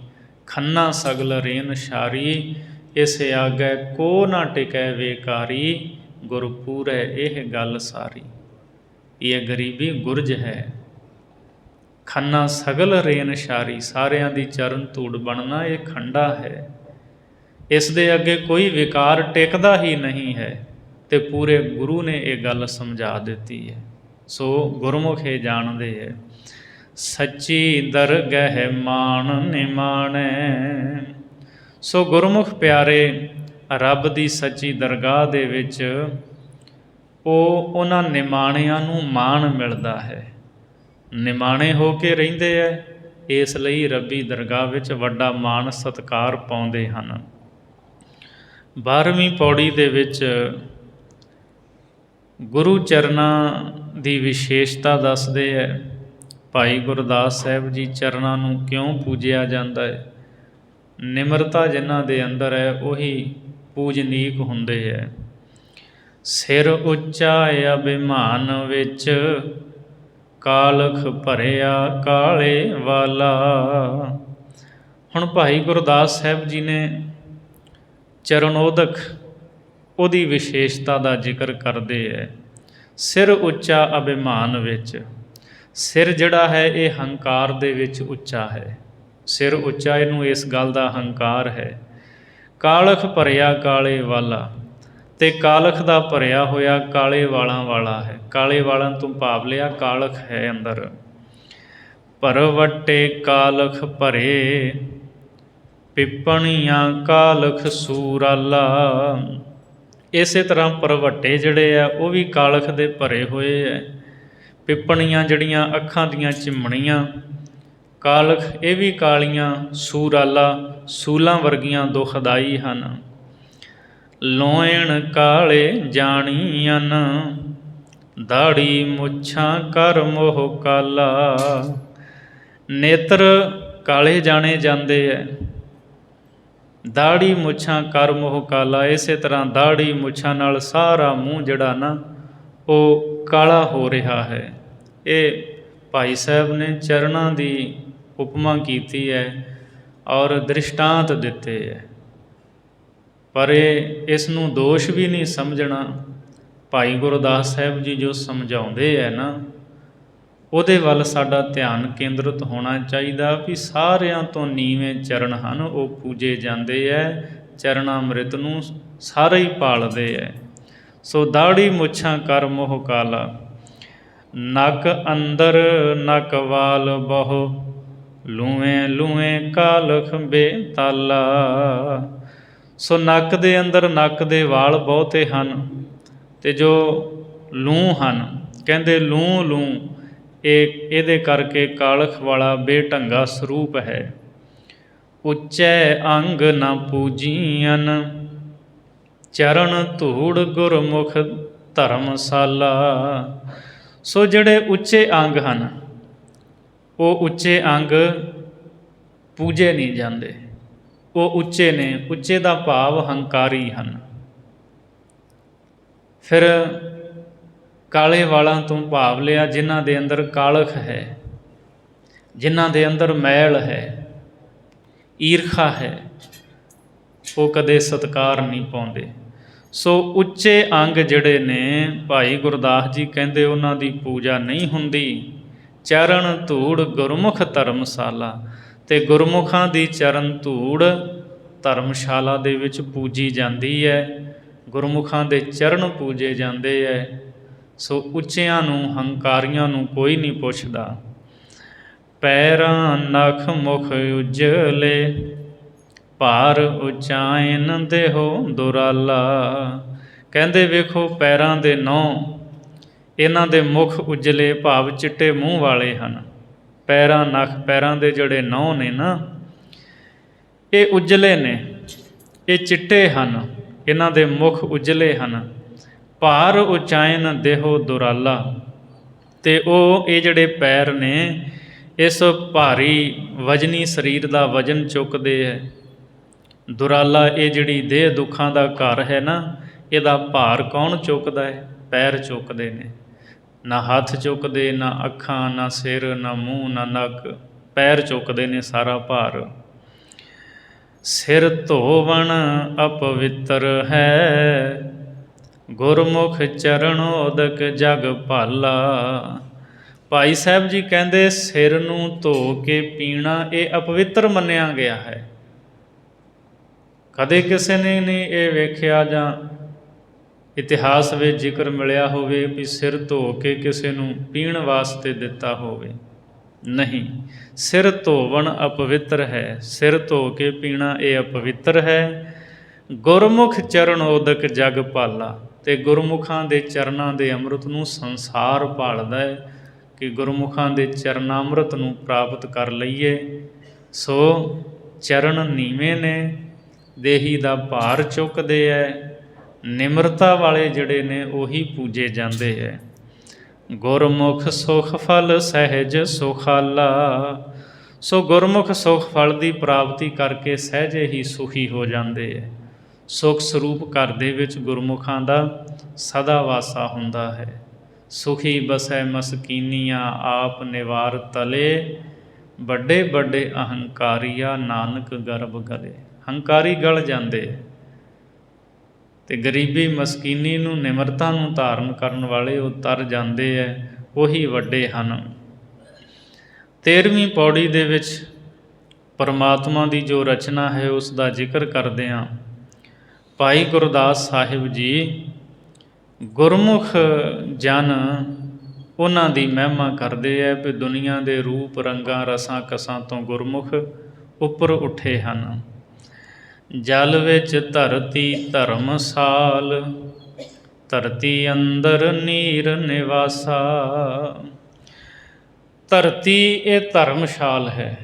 ਖੰਨਾ ਸਗਲ ਰੇਨ ਸ਼ਾਰੀ, ਇਸ ਆਗੈ ਕੋ ਨਾ ਟਿਕੈ ਵੇਕਾਰੀ, ਗੁਰਪੂਰੈ ਇਹ ਗੱਲ ਸਾਰੀ। ਇਹ ਗਰੀਬੀ ਗੁਰਜ ਹੈ। ਖੰਨਾ ਸਗਲ ਰੇਨ ਸ਼ਾਰੀ, ਸਾਰਿਆਂ ਦੀ ਚਰਨ ਧੂੜ ਬਣਨਾ ਇਹ ਖੰਡਾ ਹੈ। ਇਸ ਦੇ ਅੱਗੇ ਕੋਈ ਵਿਕਾਰ ਟਿਕਦਾ ਹੀ ਨਹੀਂ ਹੈ। ਅਤੇ ਪੂਰੇ ਗੁਰੂ ਨੇ ਇਹ ਗੱਲ ਸਮਝਾ ਦਿੱਤੀ ਹੈ। ਸੋ ਗੁਰਮੁਖ ਇਹ ਜਾਣਦੇ ਹੈ। ਸੱਚੀ ਦਰਗਹਿ ਮਾਣ ਨਿਮਾਣੈ। ਸੋ ਗੁਰਮੁਖ ਪਿਆਰੇ ਰੱਬ ਦੀ ਸੱਚੀ ਦਰਗਾਹ ਦੇ ਵਿੱਚ ਉਹਨਾਂ ਨਿਮਾਣਿਆਂ ਨੂੰ ਮਾਣ ਮਿਲਦਾ ਹੈ, ਨਿਮਾਣੇ ਹੋ ਕੇ ਰਹਿੰਦੇ ਹੈ। ਇਸ ਲਈ ਰੱਬੀ ਦਰਗਾਹ ਵਿੱਚ ਵੱਡਾ ਮਾਣ ਸਤਿਕਾਰ ਪਾਉਂਦੇ ਹਨ। 12ਵੀਂ ਪੌੜੀ ਦੇ ਵਿੱਚ ਗੁਰੂ ਚਰਨਾਂ ਦੀ ਵਿਸ਼ੇਸ਼ਤਾ ਦੱਸਦੇ ਹੈ। ਭਾਈ ਗੁਰਦਾਸ ਸਾਹਿਬ ਜੀ ਚਰਨਾਂ ਨੂੰ ਕਿਉਂ ਪੂਜਿਆ ਜਾਂਦਾ ਹੈ? ਨਿਮਰਤਾ ਜਿਨ੍ਹਾਂ ਦੇ ਅੰਦਰ ਹੈ ਉਹੀ ਪੂਜਨੀਕ ਹੁੰਦੇ ਹੈ। ਸਿਰ ਉੱਚਾ ਅਭਿਮਾਨ ਵਿੱਚ, ਕਾਲਖ ਭਰਿਆ ਕਾਲੇ ਵਾਲਾ। ਹੁਣ ਭਾਈ ਗੁਰਦਾਸ ਸਾਹਿਬ ਜੀ ਨੇ ਚਰਨੋਦਕ ਉਹਦੀ ਵਿਸ਼ੇਸ਼ਤਾ ਦਾ ਜ਼ਿਕਰ ਕਰਦੇ ਹੈ। ਸਿਰ ਉੱਚਾ ਅਭਿਮਾਨ ਵਿੱਚ, ਸਿਰ ਜਿਹੜਾ ਹੈ ਇਹ ਹੰਕਾਰ ਦੇ ਵਿੱਚ ਉੱਚਾ ਹੈ। ਸਿਰ ਉੱਚਾ, ਇਹਨੂੰ ਇਸ ਗੱਲ ਦਾ ਹੰਕਾਰ ਹੈ। ਕਾਲਖ ਭਰਿਆ ਕਾਲੇ ਵਾਲਾ, ਤੇ ਕਾਲਖ ਦਾ ਭਰਿਆ ਹੋਇਆ ਕਾਲੇ ਵਾਲਾਂ ਵਾਲਾ ਹੈ। ਕਾਲੇ ਵਾਲਾਂ ਤੋਂ ਭਾਵ ਲਿਆ ਕਾਲਖ ਹੈ ਅੰਦਰ। ਭਰਵੱਟੇ ਕਾਲਖ ਭਰੇ, ਪਿੱਪਣੀਆਂ ਕਾਲਖ ਸੂਰਾਲਾ। ਇਸੇ ਤਰ੍ਹਾਂ ਭਰਵੱਟੇ ਜਿਹੜੇ ਆ ਉਹ ਵੀ ਕਾਲਖ ਦੇ ਭਰੇ ਹੋਏ ਹੈ। ਪਿੱਪਣੀਆਂ ਜਿਹੜੀਆਂ ਅੱਖਾਂ ਦੀਆਂ ਚਿਮਣੀਆਂ, ਕਾਲਖ ਇਹ ਵੀ ਕਾਲੀਆਂ, ਸੂਰਾਲਾ ਸੂਲਾਂ ਵਰਗੀਆਂ ਦੁਖਦਾਈ ਹਨ। ਲੋਇਣ ਕਾਲੇ ਜਾਣੀਅਨ, ਦਾੜੀ ਮੁੱਛਾਂ ਕਰ ਮੋਹ ਕਾਲਾ। ਨੇਤਰ ਕਾਲੇ ਜਾਣੇ ਜਾਂਦੇ ਹੈ, ਦਾੜੀ ਮੁੱਛਾਂ ਕਰ ਮੋਹ ਕਾਲਾ। ਇਸੇ ਤਰ੍ਹਾਂ ਦਾੜੀ ਮੁੱਛਾਂ ਨਾਲ ਸਾਰਾ ਮੂੰਹ ਜਿਹੜਾ ਨਾ ਉਹ ਕਾਲਾ ਹੋ ਰਿਹਾ ਹੈ। ਇਹ ਭਾਈ ਸਾਹਿਬ ਨੇ ਚਰਨਾਂ ਦੀ ਉਪਮਾ ਕੀਤੀ ਹੈ ਔਰ ਦ੍ਰਿਸ਼ਟਾਂਤ ਦਿੱਤੇ ਹੈ, ਪਰ ਇਸ ਨੂੰ ਦੋਸ਼ ਵੀ ਨਹੀਂ ਸਮਝਣਾ। ਭਾਈ ਗੁਰਦਾਸ ਸਾਹਿਬ ਜੀ ਜੋ ਸਮਝਾਉਂਦੇ ਹੈ ਨਾ, ਉਹਦੇ ਵੱਲ ਸਾਡਾ ਧਿਆਨ ਕੇਂਦਰਿਤ ਹੋਣਾ ਚਾਹੀਦਾ ਵੀ ਸਾਰਿਆਂ ਤੋਂ ਨੀਵੇਂ ਚਰਨ ਹਨ, ਉਹ ਪੂਜੇ ਜਾਂਦੇ ਹੈ। ਚਰਨਾ ਅੰਮ੍ਰਿਤ ਨੂੰ ਸਾਰੇ ਹੀ ਪਾਲਦੇ ਹੈ। ਸੋ ਦਾੜੀ ਮੁੱਛਾਂ ਕਰ ਮੋਹ ਕਾਲਾ, ਨੱਕ ਅੰਦਰ ਨੱਕ ਵਾਲ ਬਹੁ, ਲੂਵੇਂ ਲੂਵੇਂ ਕਾਲਖ ਬੇਤਾਲਾ। ਸੋ ਨੱਕ ਦੇ ਅੰਦਰ ਨੱਕ ਦੇ ਵਾਲ ਬਹੁਤੇ ਹਨ, ਅਤੇ ਜੋ ਲੂੰ ਹਨ, ਕਹਿੰਦੇ ਲੂੰ ਲੂੰ ਇਹਦੇ ਕਰਕੇ ਕਾਲਖ ਵਾਲਾ ਬੇਢੰਗਾ ਸਰੂਪ ਹੈ। ਉੱਚੈ ਅੰਗ ਨਾ ਪੂਜੀਅਨ, ਚਰਨ ਧੂੜ ਗੁਰਮੁਖ ਧਰਮਸਾਲਾ। ਸੋ ਜਿਹੜੇ ਉੱਚੇ ਅੰਗ ਹਨ, ਉਹ ਉੱਚੇ ਅੰਗ ਪੂਜੇ ਨਹੀਂ ਜਾਂਦੇ, ਉਹ ਉੱਚੇ ਨੇ। ਉੱਚੇ ਦਾ ਭਾਵ ਹੰਕਾਰੀ ਹਨ। ਫਿਰ ਕਾਲੇ ਵਾਲਾਂ ਤੋਂ ਭਾਵ ਲਿਆ ਜਿਨ੍ਹਾਂ ਦੇ ਅੰਦਰ ਕਾਲਖ ਹੈ, ਜਿਨ੍ਹਾਂ ਦੇ ਅੰਦਰ ਮੈਲ ਹੈ, ਈਰਖਾ ਹੈ, ਉਹ ਕਦੇ ਸਤਿਕਾਰ ਨਹੀਂ ਪਾਉਂਦੇ। ਸੋ ਉੱਚੇ ਅੰਗ ਜਿਹੜੇ ਨੇ ਭਾਈ ਗੁਰਦਾਸ ਜੀ ਕਹਿੰਦੇ ਉਹਨਾਂ ਦੀ ਪੂਜਾ ਨਹੀਂ ਹੁੰਦੀ। ਚਰਨ ਧੂੜ ਗੁਰਮੁਖ ਧਰਮਸ਼ਾਲਾ, ਅਤੇ ਗੁਰਮੁਖਾਂ ਦੀ ਚਰਨ ਧੂੜ ਧਰਮਸ਼ਾਲਾ ਦੇ ਵਿੱਚ ਪੂਜੀ ਜਾਂਦੀ ਹੈ। ਗੁਰਮੁਖਾਂ ਦੇ ਚਰਨ ਪੂਜੇ ਜਾਂਦੇ ਹੈ। ਸੋ ਉੱਚਿਆਂ ਨੂੰ, ਹੰਕਾਰੀਆਂ ਨੂੰ ਕੋਈ ਨਹੀਂ ਪੁੱਛਦਾ। ਪੈਰਾਂ ਨਖ ਮੁਖ ਉਜਲੇ, ਭਾਰ ਉਚਾਇਨ ਦੇਹੋ ਦੁਰਾਲਾ। ਕਹਿੰਦੇ ਵੇਖੋ ਪੈਰਾਂ ਦੇ ਨਹੁੰ, ਇਹਨਾਂ ਦੇ ਮੁਖ ਉਜਲੇ ਭਾਵ ਚਿੱਟੇ ਮੂੰਹ ਵਾਲੇ ਹਨ। ਪੈਰਾਂ ਨਖ, ਪੈਰਾਂ ਦੇ ਜਿਹੜੇ ਨਹੁੰ ਨੇ ਨਾ, ਇਹ ਉਜਲੇ ਨੇ, ਇਹ ਚਿੱਟੇ ਹਨ, ਇਹਨਾਂ ਦੇ ਮੁਖ ਉਜਲੇ ਹਨ। ਭਾਰ ਉਚਾਇਨ ਦੇਹੋ ਦੁਰਾਲਾ, ਅਤੇ ਉਹ ਇਹ ਜਿਹੜੇ ਪੈਰ ਨੇ ਇਸ ਭਾਰੀ ਵਜਨੀ ਸਰੀਰ ਦਾ ਵਜਨ ਚੁੱਕਦੇ ਹੈ। ਦੁਰਾਲਾ ਇਹ ਜਿਹੜੀ ਦੇਹ ਦੁੱਖਾਂ ਦਾ ਘਰ ਹੈ ਨਾ, ਇਹਦਾ ਭਾਰ ਕੌਣ ਚੁੱਕਦਾ ਹੈ? ਪੈਰ ਚੁੱਕਦੇ ਨੇ। ਨਾ ਹੱਥ ਚੁੱਕਦੇ, ਨਾ ਅੱਖਾਂ, ਨਾ ਸਿਰ, ਨਾ ਮੂੰਹ, ਨਾ ਨੱਕ, ਪੈਰ ਚੁੱਕਦੇ ਨੇ ਸਾਰਾ ਭਾਰ। ਸਿਰ ਧੋਵਣ ਅਪਵਿੱਤਰ ਹੈ, ਗੁਰਮੁਖ ਚਰਨੋਦਕ ਜਗ ਭਾਲਾ। ਭਾਈ ਸਾਹਿਬ ਜੀ ਕਹਿੰਦੇ ਸਿਰ ਨੂੰ ਧੋ ਕੇ ਪੀਣਾ ਇਹ ਅਪਵਿੱਤਰ ਮੰਨਿਆ ਗਿਆ ਹੈ। ਕਦੇ ਕਿਸੇ ਨੇ ਨਹੀਂ ਇਹ ਵੇਖਿਆ ਜਾਂ ਇਤਿਹਾਸ ਵਿੱਚ ਜ਼ਿਕਰ ਮਿਲਿਆ ਹੋਵੇ ਵੀ ਸਿਰ ਧੋ ਕੇ ਕਿਸੇ ਨੂੰ ਪੀਣ ਵਾਸਤੇ ਦਿੱਤਾ ਹੋਵੇ। ਨਹੀਂ, ਸਿਰ ਧੋਵਣ ਅਪਵਿੱਤਰ ਹੈ, ਸਿਰ ਧੋ ਕੇ ਪੀਣਾ ਇਹ ਅਪਵਿੱਤਰ ਹੈ। ਗੁਰਮੁਖ ਚਰਨੋਦਕ ਜਗ ਭਾਲਾ, ਅਤੇ ਗੁਰਮੁਖਾਂ ਦੇ ਚਰਨਾਂ ਦੇ ਅੰਮ੍ਰਿਤ ਨੂੰ ਸੰਸਾਰ ਭਾਲਦਾ ਹੈ ਕਿ ਗੁਰਮੁਖਾਂ ਦੇ ਚਰਨਾਮ੍ਰਿਤ ਨੂੰ ਪ੍ਰਾਪਤ ਕਰ ਲਈਏ। ਸੋ ਚਰਨ ਨੀਵੇਂ ਨੇ, ਦੇਹੀ ਦਾ ਭਾਰ ਚੁੱਕਦੇ ਹੈ। ਨਿਮਰਤਾ ਵਾਲੇ ਜਿਹੜੇ ਨੇ ਉਹੀ ਪੂਜੇ ਜਾਂਦੇ ਹੈ। ਗੁਰਮੁਖ ਸੁਖ ਫਲ ਸਹਿਜ ਸੁਖਾਲਾ। ਸੋ ਗੁਰਮੁਖ ਸੁਖ ਫਲ ਦੀ ਪ੍ਰਾਪਤੀ ਕਰਕੇ ਸਹਿਜੇ ਹੀ ਸੁਖੀ ਹੋ ਜਾਂਦੇ ਹੈ। ਸੁਖ ਸਰੂਪ ਘਰ ਦੇ ਵਿੱਚ ਗੁਰਮੁਖਾਂ ਦਾ ਸਦਾ ਵਾਸਾ ਹੁੰਦਾ ਹੈ। ਸੁਖੀ ਬਸੈ ਮਸਕੀਨੀਆਂ ਆਪ ਨਿਵਾਰ ਤਲੇ, ਵੱਡੇ ਵੱਡੇ ਅਹੰਕਾਰੀਆ ਨਾਨਕ ਗਰਭ ਗਲੇ। ਹੰਕਾਰੀ ਗਲ ਜਾਂਦੇ, ਅਤੇ ਗਰੀਬੀ ਮਸਕੀਨੀ ਨੂੰ, ਨਿਮਰਤਾ ਨੂੰ ਧਾਰਨ ਕਰਨ ਵਾਲੇ ਉਹ ਤਰ ਜਾਂਦੇ ਹੈ, ਉਹੀ ਵੱਡੇ ਹਨ। 13ਵੀਂ ਪੌੜੀ ਦੇ ਵਿੱਚ ਪਰਮਾਤਮਾ ਦੀ ਜੋ ਰਚਨਾ ਹੈ ਉਸ ਦਾ ਜ਼ਿਕਰ ਕਰਦੇ ਹਾਂ। ਭਾਈ ਗੁਰਦਾਸ ਸਾਹਿਬ ਜੀ ਗੁਰਮੁਖ ਜਨ ਉਹਨਾਂ ਦੀ ਮਹਿਮਾ ਕਰਦੇ ਹੈ ਵੀ ਦੁਨੀਆ ਦੇ ਰੂਪ ਰੰਗਾਂ ਰਸਾਂ ਕਸਾਂ ਤੋਂ ਗੁਰਮੁਖ ਉੱਪਰ ਉੱਠੇ ਹਨ। ਜਲ ਵਿੱਚ ਧਰਤੀ ਧਰਮਸਾਲ, ਧਰਤੀ ਅੰਦਰ ਨੀਰ ਨਿਵਾਸਾ। ਧਰਤੀ ਇਹ ਧਰਮਸ਼ਾਲ ਹੈ,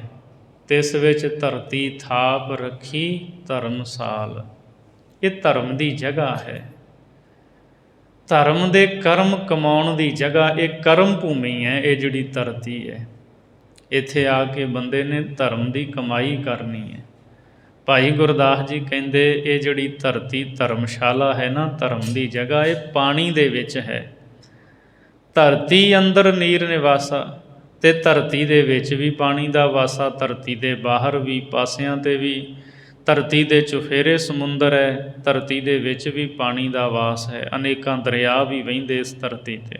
ਤਿਸ ਵਿੱਚ ਧਰਤੀ ਥਾਪ ਰੱਖੀ ਧਰਮਸਾਲ। ਇਹ ਧਰਮ ਦੀ ਜਗ੍ਹਾ ਹੈ, ਧਰਮ ਦੇ ਕਰਮ ਕਮਾਉਣ ਦੀ ਜਗ੍ਹਾ, ਇਹ ਕਰਮ ਭੂਮੀ ਹੈ। ਇਹ ਜਿਹੜੀ ਧਰਤੀ ਹੈ, ਇੱਥੇ ਆ ਕੇ ਬੰਦੇ ਨੇ ਧਰਮ ਦੀ ਕਮਾਈ ਕਰਨੀ ਹੈ। ਭਾਈ ਗੁਰਦਾਸ ਜੀ ਕਹਿੰਦੇ ਇਹ ਜਿਹੜੀ ਧਰਤੀ ਧਰਮਸ਼ਾਲਾ ਹੈ ਨਾ, ਧਰਮ ਦੀ ਜਗ੍ਹਾ, ਇਹ ਪਾਣੀ ਦੇ ਵਿੱਚ ਹੈ। ਧਰਤੀ ਅੰਦਰ ਨੀਰ ਨਿਵਾਸਾ, ਅਤੇ ਧਰਤੀ ਦੇ ਵਿੱਚ ਵੀ ਪਾਣੀ ਦਾ ਵਾਸਾ, ਧਰਤੀ ਦੇ ਬਾਹਰ ਵੀ, ਪਾਸਿਆਂ 'ਤੇ ਵੀ। ਧਰਤੀ ਦੇ ਚੁਫੇਰੇ ਸਮੁੰਦਰ ਹੈ, ਧਰਤੀ ਦੇ ਵਿੱਚ ਵੀ ਪਾਣੀ ਦਾ ਵਾਸ ਹੈ। ਅਨੇਕਾਂ ਦਰਿਆ ਵੀ ਵਹਿੰਦੇ ਇਸ ਧਰਤੀ 'ਤੇ।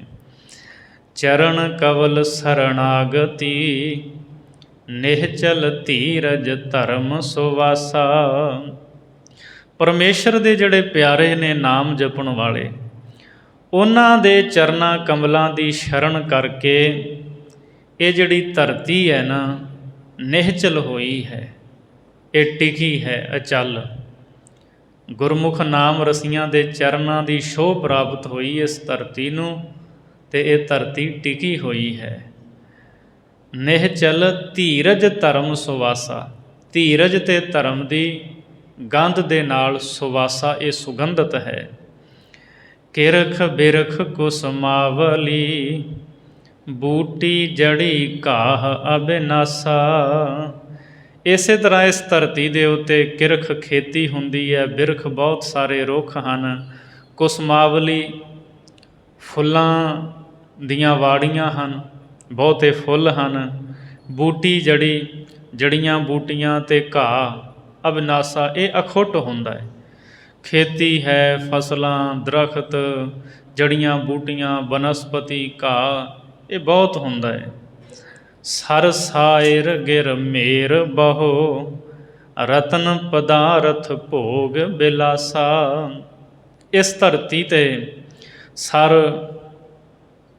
ਚਰਨ ਕਵਲ ਸਰਣਾਗਤੀ, ਨਿਹਚਲ ਧੀਰਜ ਧਰਮ ਸੁਵਾਸਾ। ਪਰਮੇਸ਼ਰ ਦੇ ਜਿਹੜੇ ਪਿਆਰੇ ਨੇ ਨਾਮ ਜਪਣ ਵਾਲੇ, ਉਹਨਾਂ ਦੇ ਚਰਨਾਂ ਕਮਲਾਂ ਦੀ ਸ਼ਰਨ ਕਰਕੇ ਇਹ ਜਿਹੜੀ ਧਰਤੀ ਹੈ ਨਾ, ਨਿਹਚਲ ਹੋਈ ਹੈ, ਇਹ ਟਿਕੀ ਹੈ, ਅਚਲ। ਗੁਰਮੁਖ ਨਾਮ ਰਸੀਆਂ ਦੇ ਚਰਨਾਂ ਦੀ ਸ਼ੋਭ ਪ੍ਰਾਪਤ ਹੋਈ ਇਸ ਧਰਤੀ ਨੂੰ, ਅਤੇ ਇਹ ਧਰਤੀ ਟਿਕੀ ਹੋਈ ਹੈ। ਨਿਹਚਲ ਧੀਰਜ ਧਰਮ ਸੁਵਾਸਾ, ਧੀਰਜ ਅਤੇ ਧਰਮ ਦੀ ਗੰਧ ਦੇ ਨਾਲ ਸੁਵਾਸਾ, ਇਹ ਸੁਗੰਧਤ ਹੈ। ਕਿਰਖ ਬਿਰਖ ਕੁਸਮਾਵਲੀ, ਬੂਟੀ ਜੜੀ ਘਾਹ ਅਬਿਨਾਸਾ। ਇਸੇ ਤਰ੍ਹਾਂ ਇਸ ਧਰਤੀ ਦੇ ਉੱਤੇ ਕਿਰਖ ਖੇਤੀ ਹੁੰਦੀ ਹੈ, ਬਿਰਖ ਬਹੁਤ ਸਾਰੇ ਰੁੱਖ ਹਨ, ਕੁਸਮਾਵਲੀ ਫੁੱਲਾਂ ਦੀਆਂ ਵਾੜੀਆਂ ਹਨ, ਬਹੁਤੇ ਫੁੱਲ ਹਨ। ਬੂਟੀ ਜੜੀ, ਜੜੀਆਂ ਬੂਟੀਆਂ ਅਤੇ ਘਾਹ ਅਬਿਨਾਸਾ, ਇਹ ਅਖੁੱਟ ਹੁੰਦਾ ਹੈ। ਖੇਤੀ ਹੈ, ਫਸਲਾਂ, ਦਰਖਤ, ਜੜੀਆਂ ਬੂਟੀਆਂ, ਬਨਸਪਤੀ, ਘਾਹ, ਇਹ ਬਹੁਤ ਹੁੰਦਾ ਹੈ। ਸਰ ਸਾਇਰ ਗਿਰ ਮੇਰ ਬਹੋ, ਰਤਨ ਪਦਾਰਥ ਭੋਗ ਬਿਲਾਸਾ। ਇਸ ਧਰਤੀ 'ਤੇ ਸਰ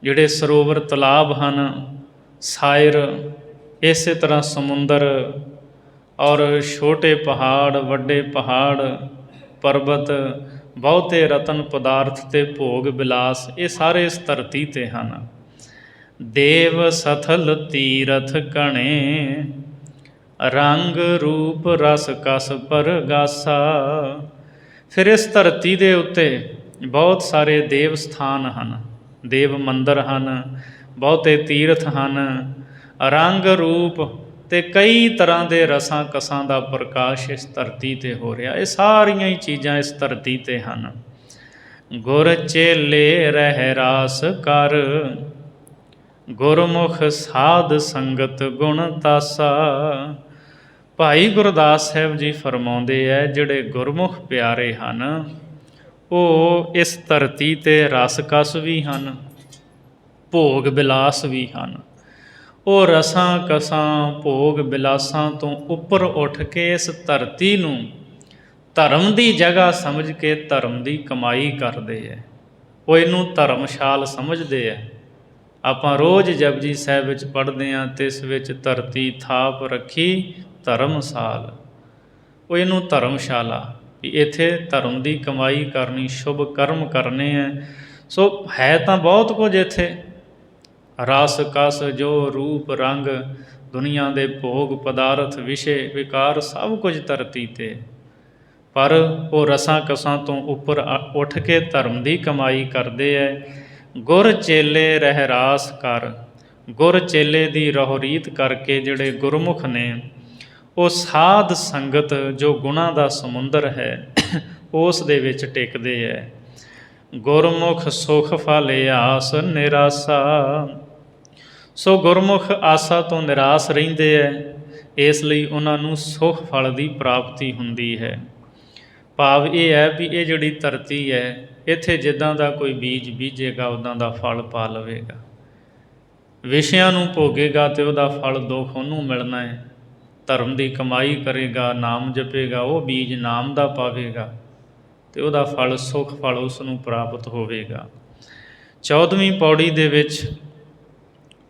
ਜਿਹੜੇ ਸਰੋਵਰ ਤਲਾਬ ਹਨ, ਸਾਇਰ ਇਸੇ ਤਰ੍ਹਾਂ ਸਮੁੰਦਰ, ਔਰ ਛੋਟੇ ਪਹਾੜ, ਵੱਡੇ ਪਹਾੜ, ਪਰਬਤ, ਬਹੁਤੇ ਰਤਨ ਪਦਾਰਥ ਅਤੇ ਭੋਗ ਬਿਲਾਸ, ਇਹ ਸਾਰੇ ਇਸ ਧਰਤੀ 'ਤੇ ਹਨ। ਦੇਵ ਸਥਲ ਤੀਰਥ ਕਣੇ, ਰੰਗ ਰੂਪ ਰਸ ਕਸ ਪਰਗਾਸਾ। ਫਿਰ ਇਸ ਧਰਤੀ ਦੇ ਉੱਤੇ ਬਹੁਤ ਸਾਰੇ ਦੇਵ ਸਥਾਨ ਹਨ, ਦੇਵ ਮੰਦਰ ਹਨ, ਬਹੁਤੇ ਤੀਰਥ ਹਨ। ਰੰਗ ਰੂਪ ਅਤੇ ਕਈ ਤਰ੍ਹਾਂ ਦੇ ਰਸਾਂ ਕਸਾਂ ਦਾ ਪ੍ਰਕਾਸ਼ ਇਸ ਧਰਤੀ 'ਤੇ ਹੋ ਰਿਹਾ। ਇਹ ਸਾਰੀਆਂ ਹੀ ਚੀਜ਼ਾਂ ਇਸ ਧਰਤੀ 'ਤੇ ਹਨ। ਗੁਰ ਚੇਲੇ ਰਹਿ ਰਾਸ ਕਰ, ਗੁਰਮੁਖ ਸਾਧ ਸੰਗਤ ਗੁਣ ਤਾਸਾ। ਭਾਈ ਗੁਰਦਾਸ ਸਾਹਿਬ ਜੀ ਫਰਮਾਉਂਦੇ ਹੈ, ਜਿਹੜੇ ਗੁਰਮੁਖ ਪਿਆਰੇ ਹਨ, ਉਹ ਇਸ ਧਰਤੀ 'ਤੇ ਰਸ ਕਸ ਵੀ ਹਨ, ਭੋਗ ਬਿਲਾਸ ਵੀ ਹਨ। ਉਹ ਰਸਾਂ ਕਸਾਂ ਭੋਗ ਬਿਲਾਸਾਂ ਤੋਂ ਉੱਪਰ ਉੱਠ ਕੇ ਇਸ ਧਰਤੀ ਨੂੰ ਧਰਮ ਦੀ ਜਗ੍ਹਾ ਸਮਝ ਕੇ ਧਰਮ ਦੀ ਕਮਾਈ ਕਰਦੇ ਹੈ। ਉਹ ਇਹਨੂੰ ਧਰਮਸ਼ਾਲ ਸਮਝਦੇ ਹੈ। ਆਪਾਂ ਰੋਜ਼ ਜਪਜੀ ਸਾਹਿਬ ਵਿੱਚ ਪੜ੍ਹਦੇ ਹਾਂ, ਤਿਸ ਵਿੱਚ ਧਰਤੀ ਥਾਪ ਰੱਖੀ ਧਰਮਸਾਲ। ਉਹ ਇਹਨੂੰ ਧਰਮਸ਼ਾਲਾ, ਵੀ ਇੱਥੇ ਧਰਮ ਦੀ ਕਮਾਈ ਕਰਨੀ, ਸ਼ੁਭ ਕਰਮ ਕਰਨੇ ਹੈ। ਸੋ ਹੈ ਤਾਂ ਬਹੁਤ ਕੁਝ ਇੱਥੇ, ਰਸ ਕਸ ਜੋ ਰੂਪ ਰੰਗ, ਦੁਨੀਆ ਦੇ ਭੋਗ ਪਦਾਰਥ, ਵਿਸ਼ੇ ਵਿਕਾਰ, ਸਭ ਕੁਝ ਧਰਤੀ 'ਤੇ। ਪਰ ਉਹ ਰਸਾਂ ਕਸਾਂ ਤੋਂ ਉੱਪਰ ਉੱਠ ਕੇ ਧਰਮ ਦੀ ਕਮਾਈ ਕਰਦੇ ਹੈ। ਗੁਰ ਚੇਲੇ ਰਹਿ ਰਾਸ ਕਰ, ਗੁਰ ਚੇਲੇ ਦੀ ਰਹੋ ਰੀਤ ਕਰਕੇ ਜਿਹੜੇ ਗੁਰਮੁਖ ਨੇ, ਉਹ ਸਾਧ ਸੰਗਤ ਜੋ ਗੁਣਾਂ ਦਾ ਸਮੁੰਦਰ ਹੈ, ਉਸ ਦੇ ਵਿੱਚ ਟਿਕਦੇ ਹੈ। ਗੁਰਮੁਖ ਸੁਖ ਫਲ ਆਸ ਨਿਰਾਸਾ। ਸੋ ਗੁਰਮੁਖ ਆਸਾ ਤੋਂ ਨਿਰਾਸ਼ ਰਹਿੰਦੇ ਹੈ, ਇਸ ਲਈ ਉਹਨਾਂ ਨੂੰ ਸੁਖ ਫਲ ਦੀ ਪ੍ਰਾਪਤੀ ਹੁੰਦੀ ਹੈ। ਭਾਵ ਇਹ ਹੈ ਵੀ ਇਹ ਜਿਹੜੀ ਧਰਤੀ ਹੈ, ਇੱਥੇ ਜਿੱਦਾਂ ਦਾ ਕੋਈ ਬੀਜ ਬੀਜੇਗਾ ਉੱਦਾਂ ਦਾ ਫਲ ਪਾ ਲਵੇਗਾ। ਵਿਸ਼ਿਆਂ ਨੂੰ ਭੋਗੇਗਾ ਅਤੇ ਉਹਦਾ ਫਲ ਦੁੱਖ ਉਹਨੂੰ ਮਿਲਣਾ ਹੈ। ਧਰਮ ਦੀ ਕਮਾਈ ਕਰੇਗਾ, ਨਾਮ ਜਪੇਗਾ, ਉਹ ਬੀਜ ਨਾਮ ਦਾ ਪਾਵੇਗਾ। ਤੇ ਉਹਦਾ ਫਲ ਸੁਖ ਫਲ ਉਸ ਨੂੰ ਪ੍ਰਾਪਤ ਹੋਵੇਗਾ। 14ਵੀਂ ਪੌੜੀ ਦੇ ਵਿੱਚ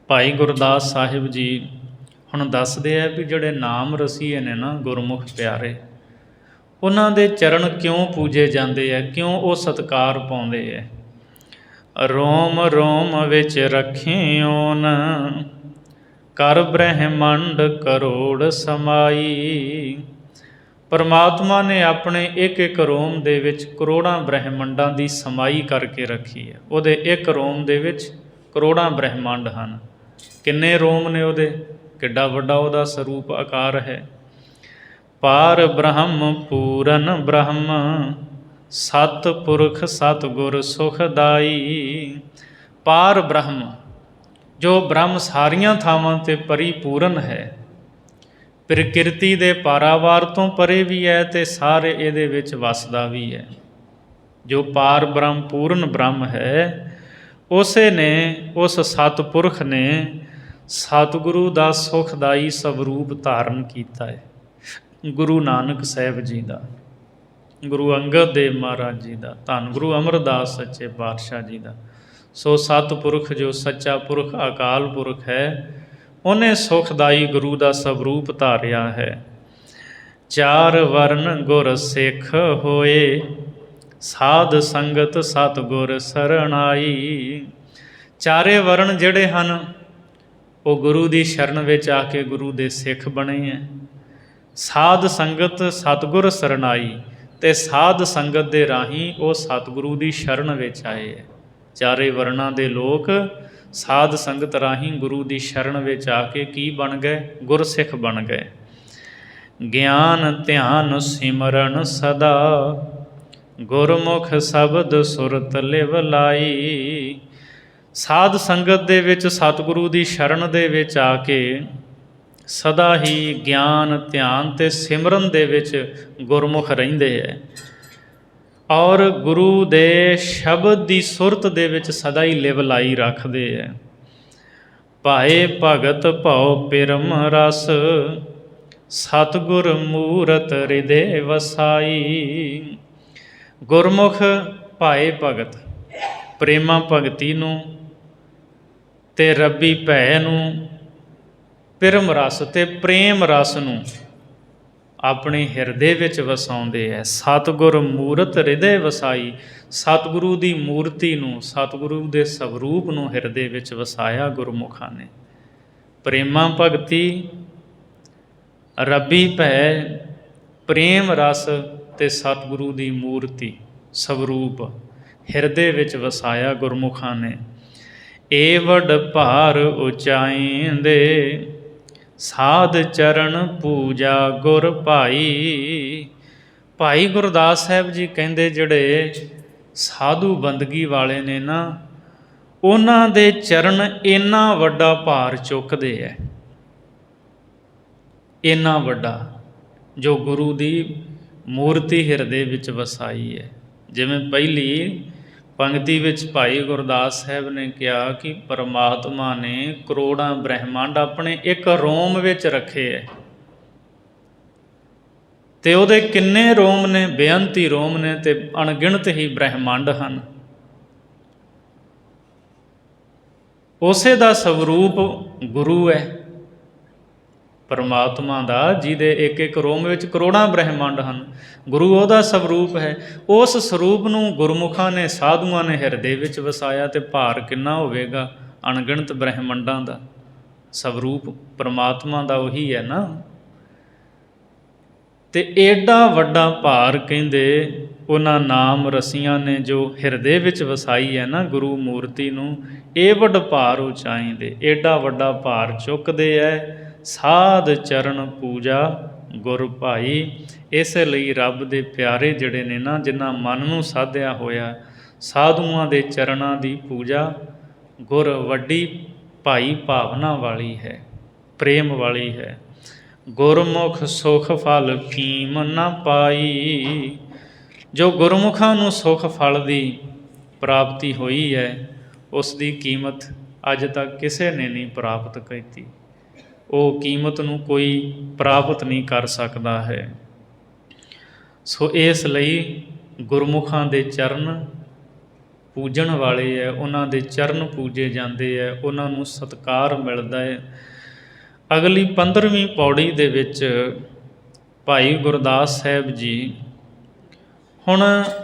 ਭਾਈ ਗੁਰਦਾਸ ਸਾਹਿਬ ਜੀ ਹੁਣ ਦੱਸਦੇ ਆ ਵੀ ਜਿਹੜੇ ਨਾਮ ਰਸੀਏ ਨੇ ਨਾ ਗੁਰਮੁਖ ਪਿਆਰੇ, ਉਹਨਾਂ ਦੇ ਚਰਨ ਕਿਉਂ ਪੂਜੇ ਜਾਂਦੇ ਹੈ, ਕਿਉਂ ਉਹ ਸਤਿਕਾਰ ਪਾਉਂਦੇ ਹੈ। ਰੋਮ ਰੋਮ ਵਿੱਚ ਰੱਖਿਓਨ ਕਰ ਬ੍ਰਹਿਮੰਡ ਕਰੋੜ ਸਮਾਈ। ਪਰਮਾਤਮਾ ਨੇ ਆਪਣੇ ਇੱਕ ਇੱਕ ਰੋਮ ਦੇ ਵਿੱਚ ਕਰੋੜਾਂ ਬ੍ਰਹਿਮੰਡਾਂ ਦੀ ਸਮਾਈ ਕਰਕੇ ਰੱਖੀ ਹੈ। ਉਹਦੇ ਇੱਕ ਰੋਮ ਦੇ ਵਿੱਚ ਕਰੋੜਾਂ ਬ੍ਰਹਿਮੰਡ ਹਨ। ਕਿੰਨੇ ਰੋਮ ਨੇ ਉਹਦੇ, ਕਿੱਡਾ ਵੱਡਾ ਉਹਦਾ ਸਰੂਪ ਆਕਾਰ ਹੈ। ਪਾਰ ਬ੍ਰਹਮ ਪੂਰਨ ਬ੍ਰਹਮ ਸਤ ਪੁਰਖ ਸਤਿਗੁਰ ਸੁਖਦਾਈ। ਪਾਰ ਬ੍ਰਹਮ, ਜੋ ਬ੍ਰਹਮ ਸਾਰੀਆਂ ਥਾਵਾਂ 'ਤੇ ਪਰਿਪੂਰਨ ਹੈ, ਪ੍ਰਕਿਰਤੀ ਦੇ ਪਾਰਾਵਾਰ ਤੋਂ ਪਰੇ ਵੀ ਹੈ ਅਤੇ ਸਾਰੇ ਇਹਦੇ ਵਿੱਚ ਵਸਦਾ ਵੀ ਹੈ। ਜੋ ਪਾਰ ਬ੍ਰਹਮ ਪੂਰਨ ਬ੍ਰਹਮ ਹੈ, ਉਸੇ ਨੇ, ਉਸ ਸਤਿਪੁਰਖ ਨੇ ਸਤਿਗੁਰੂ ਦਾ ਸੁਖਦਾਈ ਸਵਰੂਪ ਧਾਰਨ ਕੀਤਾ ਹੈ। ਗੁਰੂ ਨਾਨਕ ਸਾਹਿਬ ਜੀ ਦਾ, ਗੁਰੂ ਅੰਗਦ ਦੇਵ ਮਹਾਰਾਜ ਜੀ ਦਾ, ਧੰਨ ਗੁਰੂ ਅਮਰਦਾਸ ਸੱਚੇ ਪਾਤਸ਼ਾਹ ਜੀ ਦਾ। ਸੋ ਸਤਿਪੁਰਖ ਜੋ ਸੱਚਾ ਪੁਰਖ ਅਕਾਲ ਪੁਰਖ ਹੈ, ਉਹਨੇ ਸੁਖਦਾਈ ਗੁਰੂ ਦਾ ਸਵਰੂਪ ਧਾਰਿਆ ਹੈ। ਚਾਰ ਵਰਨ ਗੁਰ ਸਿੱਖ ਹੋਏ ਸਾਧ ਸੰਗਤ ਸਤਿਗੁਰ ਸਰਣਾਈ। ਚਾਰੇ ਵਰਨ ਜਿਹੜੇ ਹਨ ਉਹ ਗੁਰੂ ਦੀ ਸ਼ਰਨ ਵਿੱਚ ਆ ਕੇ ਗੁਰੂ ਦੇ ਸਿੱਖ ਬਣੇ ਹੈ। ਸਾਧ ਸੰਗਤ ਸਤਿਗੁਰ ਸਰਣਾਈ, ਅਤੇ ਸਾਧ ਸੰਗਤ ਦੇ ਰਾਹੀਂ ਉਹ ਸਤਿਗੁਰੂ ਦੀ ਸ਼ਰਨ ਵਿੱਚ ਆਏ ਹੈ। ਚਾਰੇ ਵਰਨਾਂ ਦੇ ਲੋਕ ਸਾਧ ਸੰਗਤ ਰਾਹੀਂ ਗੁਰੂ ਦੀ ਸ਼ਰਨ ਵਿੱਚ ਆ ਕੇ ਕੀ ਬਣ ਗਏ? ਗੁਰਸਿੱਖ ਬਣ ਗਏ। ਗਿਆਨ ਧਿਆਨ ਸਿਮਰਨ ਸਦਾ ਗੁਰਮੁਖ ਸ਼ਬਦ ਸੁਰਤ ਲਿਵ ਲਾਈ। ਸਾਧ ਸੰਗਤ ਦੇ ਵਿੱਚ ਸਤਿਗੁਰੂ ਦੀ ਸ਼ਰਨ ਦੇ ਵਿੱਚ ਆ ਕੇ ਸਦਾ ਹੀ ਗਿਆਨ ਧਿਆਨ ਅਤੇ ਸਿਮਰਨ ਦੇ ਵਿੱਚ ਗੁਰਮੁਖ ਰਹਿੰਦੇ ਹੈ, ਔਰ ਗੁਰੂ ਦੇ ਸ਼ਬਦ ਦੀ ਸੁਰਤ ਦੇ ਵਿੱਚ ਸਦਾ ਹੀ ਲਿਵ ਲਾਈ ਰੱਖਦੇ ਹੈ। ਭਾਏ ਭਗਤ ਭਉ ਪਿਰਮ ਰਸ ਸਤਿਗੁਰ ਮੂਰਤ ਹਿਰਦੇ ਵਸਾਈ। ਗੁਰਮੁਖ ਭਾਏ ਭਗਤ ਪ੍ਰੇਮਾ ਭਗਤੀ ਨੂੰ ਅਤੇ ਰੱਬੀ ਭੈ ਨੂੰ, ਪਿਰਮ ਰਸ ਅਤੇ ਪ੍ਰੇਮ ਰਸ ਨੂੰ ਆਪਣੇ ਹਿਰਦੇ ਵਿੱਚ ਵਸਾਉਂਦੇ ਹੈ। ਸਤਿਗੁਰ ਮੂਰਤ ਹਿਰਦੇ ਵਸਾਈ, ਸਤਿਗੁਰੂ ਦੀ ਮੂਰਤੀ ਨੂੰ, ਸਤਿਗੁਰੂ ਦੇ ਸਵਰੂਪ ਨੂੰ ਹਿਰਦੇ ਵਿੱਚ ਵਸਾਇਆ ਗੁਰਮੁਖਾਂ ਨੇ। ਪ੍ਰੇਮਾ ਭਗਤੀ, ਰੱਬੀ ਭੈ, ਪ੍ਰੇਮ ਰਸ ਅਤੇ ਸਤਿਗੁਰੂ ਦੀ ਮੂਰਤੀ ਸਵਰੂਪ ਹਿਰਦੇ ਵਿੱਚ ਵਸਾਇਆ ਗੁਰਮੁਖਾਂ ਨੇ। ਏ ਵਡ ਭਾਰ ਉਚਾਈਂਦੇ ਸਾਧ ਚਰਨ ਪੂਜਾ ਗੁਰ ਭਾਈ। ਭਾਈ ਗੁਰਦਾਸ ਸਾਹਿਬ ਜੀ ਕਹਿੰਦੇ ਜਿਹੜੇ ਸਾਧੂ ਬੰਦਗੀ ਵਾਲੇ ਨੇ ਨਾ, ਉਹਨਾਂ ਦੇ ਚਰਨ ਇੰਨਾ ਵੱਡਾ ਭਾਰ ਚੁੱਕਦੇ ਹੈ, ਇੰਨਾ ਵੱਡਾ, ਜੋ ਗੁਰੂ ਦੀ ਮੂਰਤੀ ਹਿਰਦੇ ਵਿੱਚ ਵਸਾਈ ਹੈ। ਜਿਵੇਂ ਪਹਿਲੀ ਪੰਗਤੀ ਵਿੱਚ ਭਾਈ ਗੁਰਦਾਸ ਸਾਹਿਬ ਨੇ ਕਿਹਾ ਕਿ ਪਰਮਾਤਮਾ ਨੇ ਕਰੋੜਾਂ ਬ੍ਰਹਿਮੰਡ ਆਪਣੇ ਇੱਕ ਰੋਮ ਵਿੱਚ ਰੱਖੇ ਹੈ, ਅਤੇ ਉਹਦੇ ਕਿੰਨੇ ਰੋਮ ਨੇ? ਬੇਅੰਤ ਹੀ ਰੋਮ ਨੇ ਅਤੇ ਅਣਗਿਣਤ ਹੀ ਬ੍ਰਹਿਮੰਡ ਹਨ। ਉਸੇ ਦਾ ਸਵਰੂਪ ਗੁਰੂ ਹੈ ਪਰਮਾਤਮਾ ਦਾ, ਜਿਹਦੇ ਇੱਕ ਇੱਕ ਰੋਮ ਵਿੱਚ ਕਰੋੜਾਂ ਬ੍ਰਹਿਮੰਡ ਹਨ। ਗੁਰੂ ਉਹਦਾ ਸਵਰੂਪ ਹੈ। ਉਸ ਸਰੂਪ ਨੂੰ ਗੁਰਮੁਖਾਂ ਨੇ, ਸਾਧੂਆਂ ਨੇ ਹਿਰਦੇ ਵਿੱਚ ਵਸਾਇਆ, ਅਤੇ ਭਾਰ ਕਿੰਨਾ ਹੋਵੇਗਾ? ਅਣਗਿਣਤ ਬ੍ਰਹਿਮੰਡਾਂ ਦਾ ਸਵਰੂਪ ਪਰਮਾਤਮਾ ਦਾ ਉਹੀ ਹੈ ਨਾ। ਅਤੇ ਏਡਾ ਵੱਡਾ ਭਾਰ ਕਹਿੰਦੇ ਉਹਨਾਂ ਨਾਮ ਰਸੀਆਂ ਨੇ ਜੋ ਹਿਰਦੇ ਵਿੱਚ ਵਸਾਈ ਹੈ ਨਾ ਗੁਰੂ ਮੂਰਤੀ ਨੂੰ, ਇਹ ਵੱਡ ਭਾਰ ਉਚਾਈਂਦੇ, ਏਡਾ ਵੱਡਾ ਭਾਰ ਚੁੱਕਦੇ ਹੈ। ਸਾਧ ਚਰਨ ਪੂਜਾ ਗੁਰ ਭਾਈ। ਇਸੇ ਲਈ ਰੱਬ ਦੇ ਪਿਆਰੇ ਜਿਹੜੇ ਨੇ ਨਾ, ਜਿਨ੍ਹਾਂ ਮਨ ਨੂੰ ਸਾਧਿਆ ਹੋਇਆ, ਸਾਧੂਆਂ ਦੇ ਚਰਨਾਂ ਦੀ ਪੂਜਾ ਗੁਰ ਵੱਡੀ ਭਾਈ ਭਾਵਨਾ ਵਾਲੀ ਹੈ, ਪ੍ਰੇਮ ਵਾਲੀ ਹੈ। ਗੁਰਮੁਖ ਸੁਖ ਫਲ ਕੀਮ ਨਾ ਪਾਈ। ਜੋ ਗੁਰਮੁਖਾਂ ਨੂੰ ਸੁਖ ਫਲ ਦੀ ਪ੍ਰਾਪਤੀ ਹੋਈ ਹੈ, ਉਸ ਦੀ ਕੀਮਤ ਅੱਜ ਤੱਕ ਕਿਸੇ ਨੇ ਨਹੀਂ ਪ੍ਰਾਪਤ ਕੀਤੀ। ਉਹ ਕੀਮਤ ਨੂੰ ਕੋਈ ਪ੍ਰਾਪਤ ਨਹੀਂ ਕਰ ਸਕਦਾ ਹੈ। ਸੋ ਇਸ ਲਈ ਗੁਰਮੁਖਾਂ ਦੇ ਚਰਨ ਪੂਜਣ ਵਾਲੇ ਹੈ, ਉਹਨਾਂ ਦੇ ਚਰਨ ਪੂਜੇ ਜਾਂਦੇ ਹੈ, ਉਹਨਾਂ ਨੂੰ ਸਤਿਕਾਰ ਮਿਲਦਾ ਹੈ। ਅਗਲੀ 15ਵੀਂ ਪੌੜੀ ਦੇ ਵਿੱਚ ਭਾਈ ਗੁਰਦਾਸ ਸਾਹਿਬ ਜੀ ਹੁਣ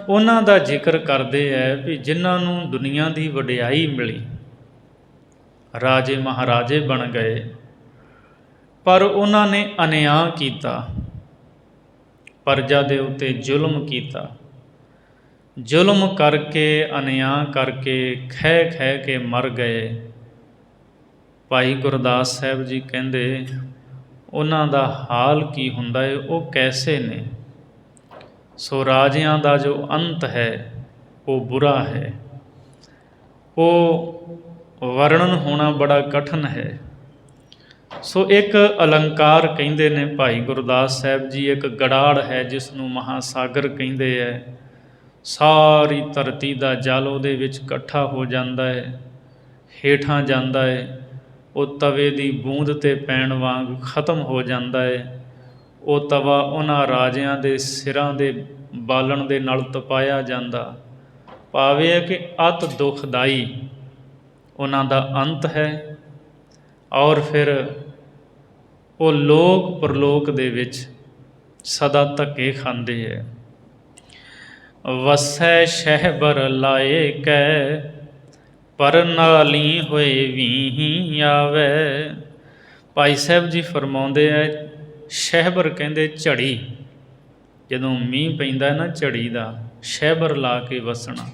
ਉਹਨਾਂ ਦਾ ਜ਼ਿਕਰ ਕਰਦੇ ਹੈ ਵੀ ਜਿਨ੍ਹਾਂ ਨੂੰ ਦੁਨੀਆ ਦੀ ਵਡਿਆਈ ਮਿਲੀ, ਰਾਜੇ ਮਹਾਰਾਜੇ ਬਣ ਗਏ, ਪਰ ਉਹਨਾਂ ਨੇ ਅਨਿਆਂ ਕੀਤਾ, ਪ੍ਰਜਾ ਦੇ ਉੱਤੇ ਜ਼ੁਲਮ ਕੀਤਾ, ਜ਼ੁਲਮ ਕਰਕੇ ਅਨਿਆਂ ਕਰਕੇ ਖਹਿ ਖਹਿ ਕੇ ਮਰ ਗਏ। ਭਾਈ ਗੁਰਦਾਸ ਸਾਹਿਬ ਜੀ ਕਹਿੰਦੇ ਉਹਨਾਂ ਦਾ ਹਾਲ ਕੀ ਹੁੰਦਾ ਹੈ, ਉਹ ਕੈਸੇ ਨੇ। ਸੋ ਰਾਜਿਆਂ ਦਾ ਜੋ ਅੰਤ ਹੈ ਉਹ ਬੁਰਾ ਹੈ, ਉਹ ਵਰਣਨ ਹੋਣਾ ਬੜਾ ਕਠਿਨ ਹੈ। ਸੋ ਇੱਕ ਅਲੰਕਾਰ ਕਹਿੰਦੇ ਨੇ ਭਾਈ ਗੁਰਦਾਸ ਸਾਹਿਬ ਜੀ, ਇੱਕ ਗੜਾੜ ਹੈ ਜਿਸ ਨੂੰ ਮਹਾਸਾਗਰ ਕਹਿੰਦੇ ਹੈ। ਸਾਰੀ ਧਰਤੀ ਦਾ ਜਲ ਉਹਦੇ ਵਿੱਚ ਇਕੱਠਾ ਹੋ ਜਾਂਦਾ ਹੈ, ਹੇਠਾਂ ਜਾਂਦਾ ਹੈ, ਉਹ ਤਵੇ ਦੀ ਬੂੰਦ 'ਤੇ ਪੈਣ ਵਾਂਗ ਖਤਮ ਹੋ ਜਾਂਦਾ ਹੈ। ਉਹ ਤਵਾ ਉਹਨਾਂ ਰਾਜਿਆਂ ਦੇ ਸਿਰਾਂ ਦੇ ਬਾਲਣ ਦੇ ਨਾਲ ਤਪਾਇਆ ਜਾਂਦਾ। ਭਾਵੇਂ ਹੈ ਕਿ ਅਤ ਦੁਖਦਾਈ ਉਹਨਾਂ ਦਾ ਅੰਤ ਹੈ। ਔਰ ਫਿਰ ਉਹ ਲੋਕ ਪਰਲੋਕ ਦੇ ਵਿੱਚ ਸਦਾ ਧੱਕੇ ਖਾਂਦੇ ਹੈ। ਵਸੈ ਸ਼ਹਿਬਰ ਲਾਏ ਕੈ, ਪਰਨਾਲੀ ਹੋਏ ਵੀਹੀ ਆਵੈ। ਭਾਈ ਸਾਹਿਬ ਜੀ ਫਰਮਾਉਂਦੇ ਹੈ, ਸ਼ਹਿਬਰ ਕਹਿੰਦੇ ਝੜੀ, ਜਦੋਂ ਮੀਂਹ ਪੈਂਦਾ ਨਾ ਝੜੀ ਦਾ, ਸ਼ਹਿਬਰ ਲਾ ਕੇ ਵਸਣਾ।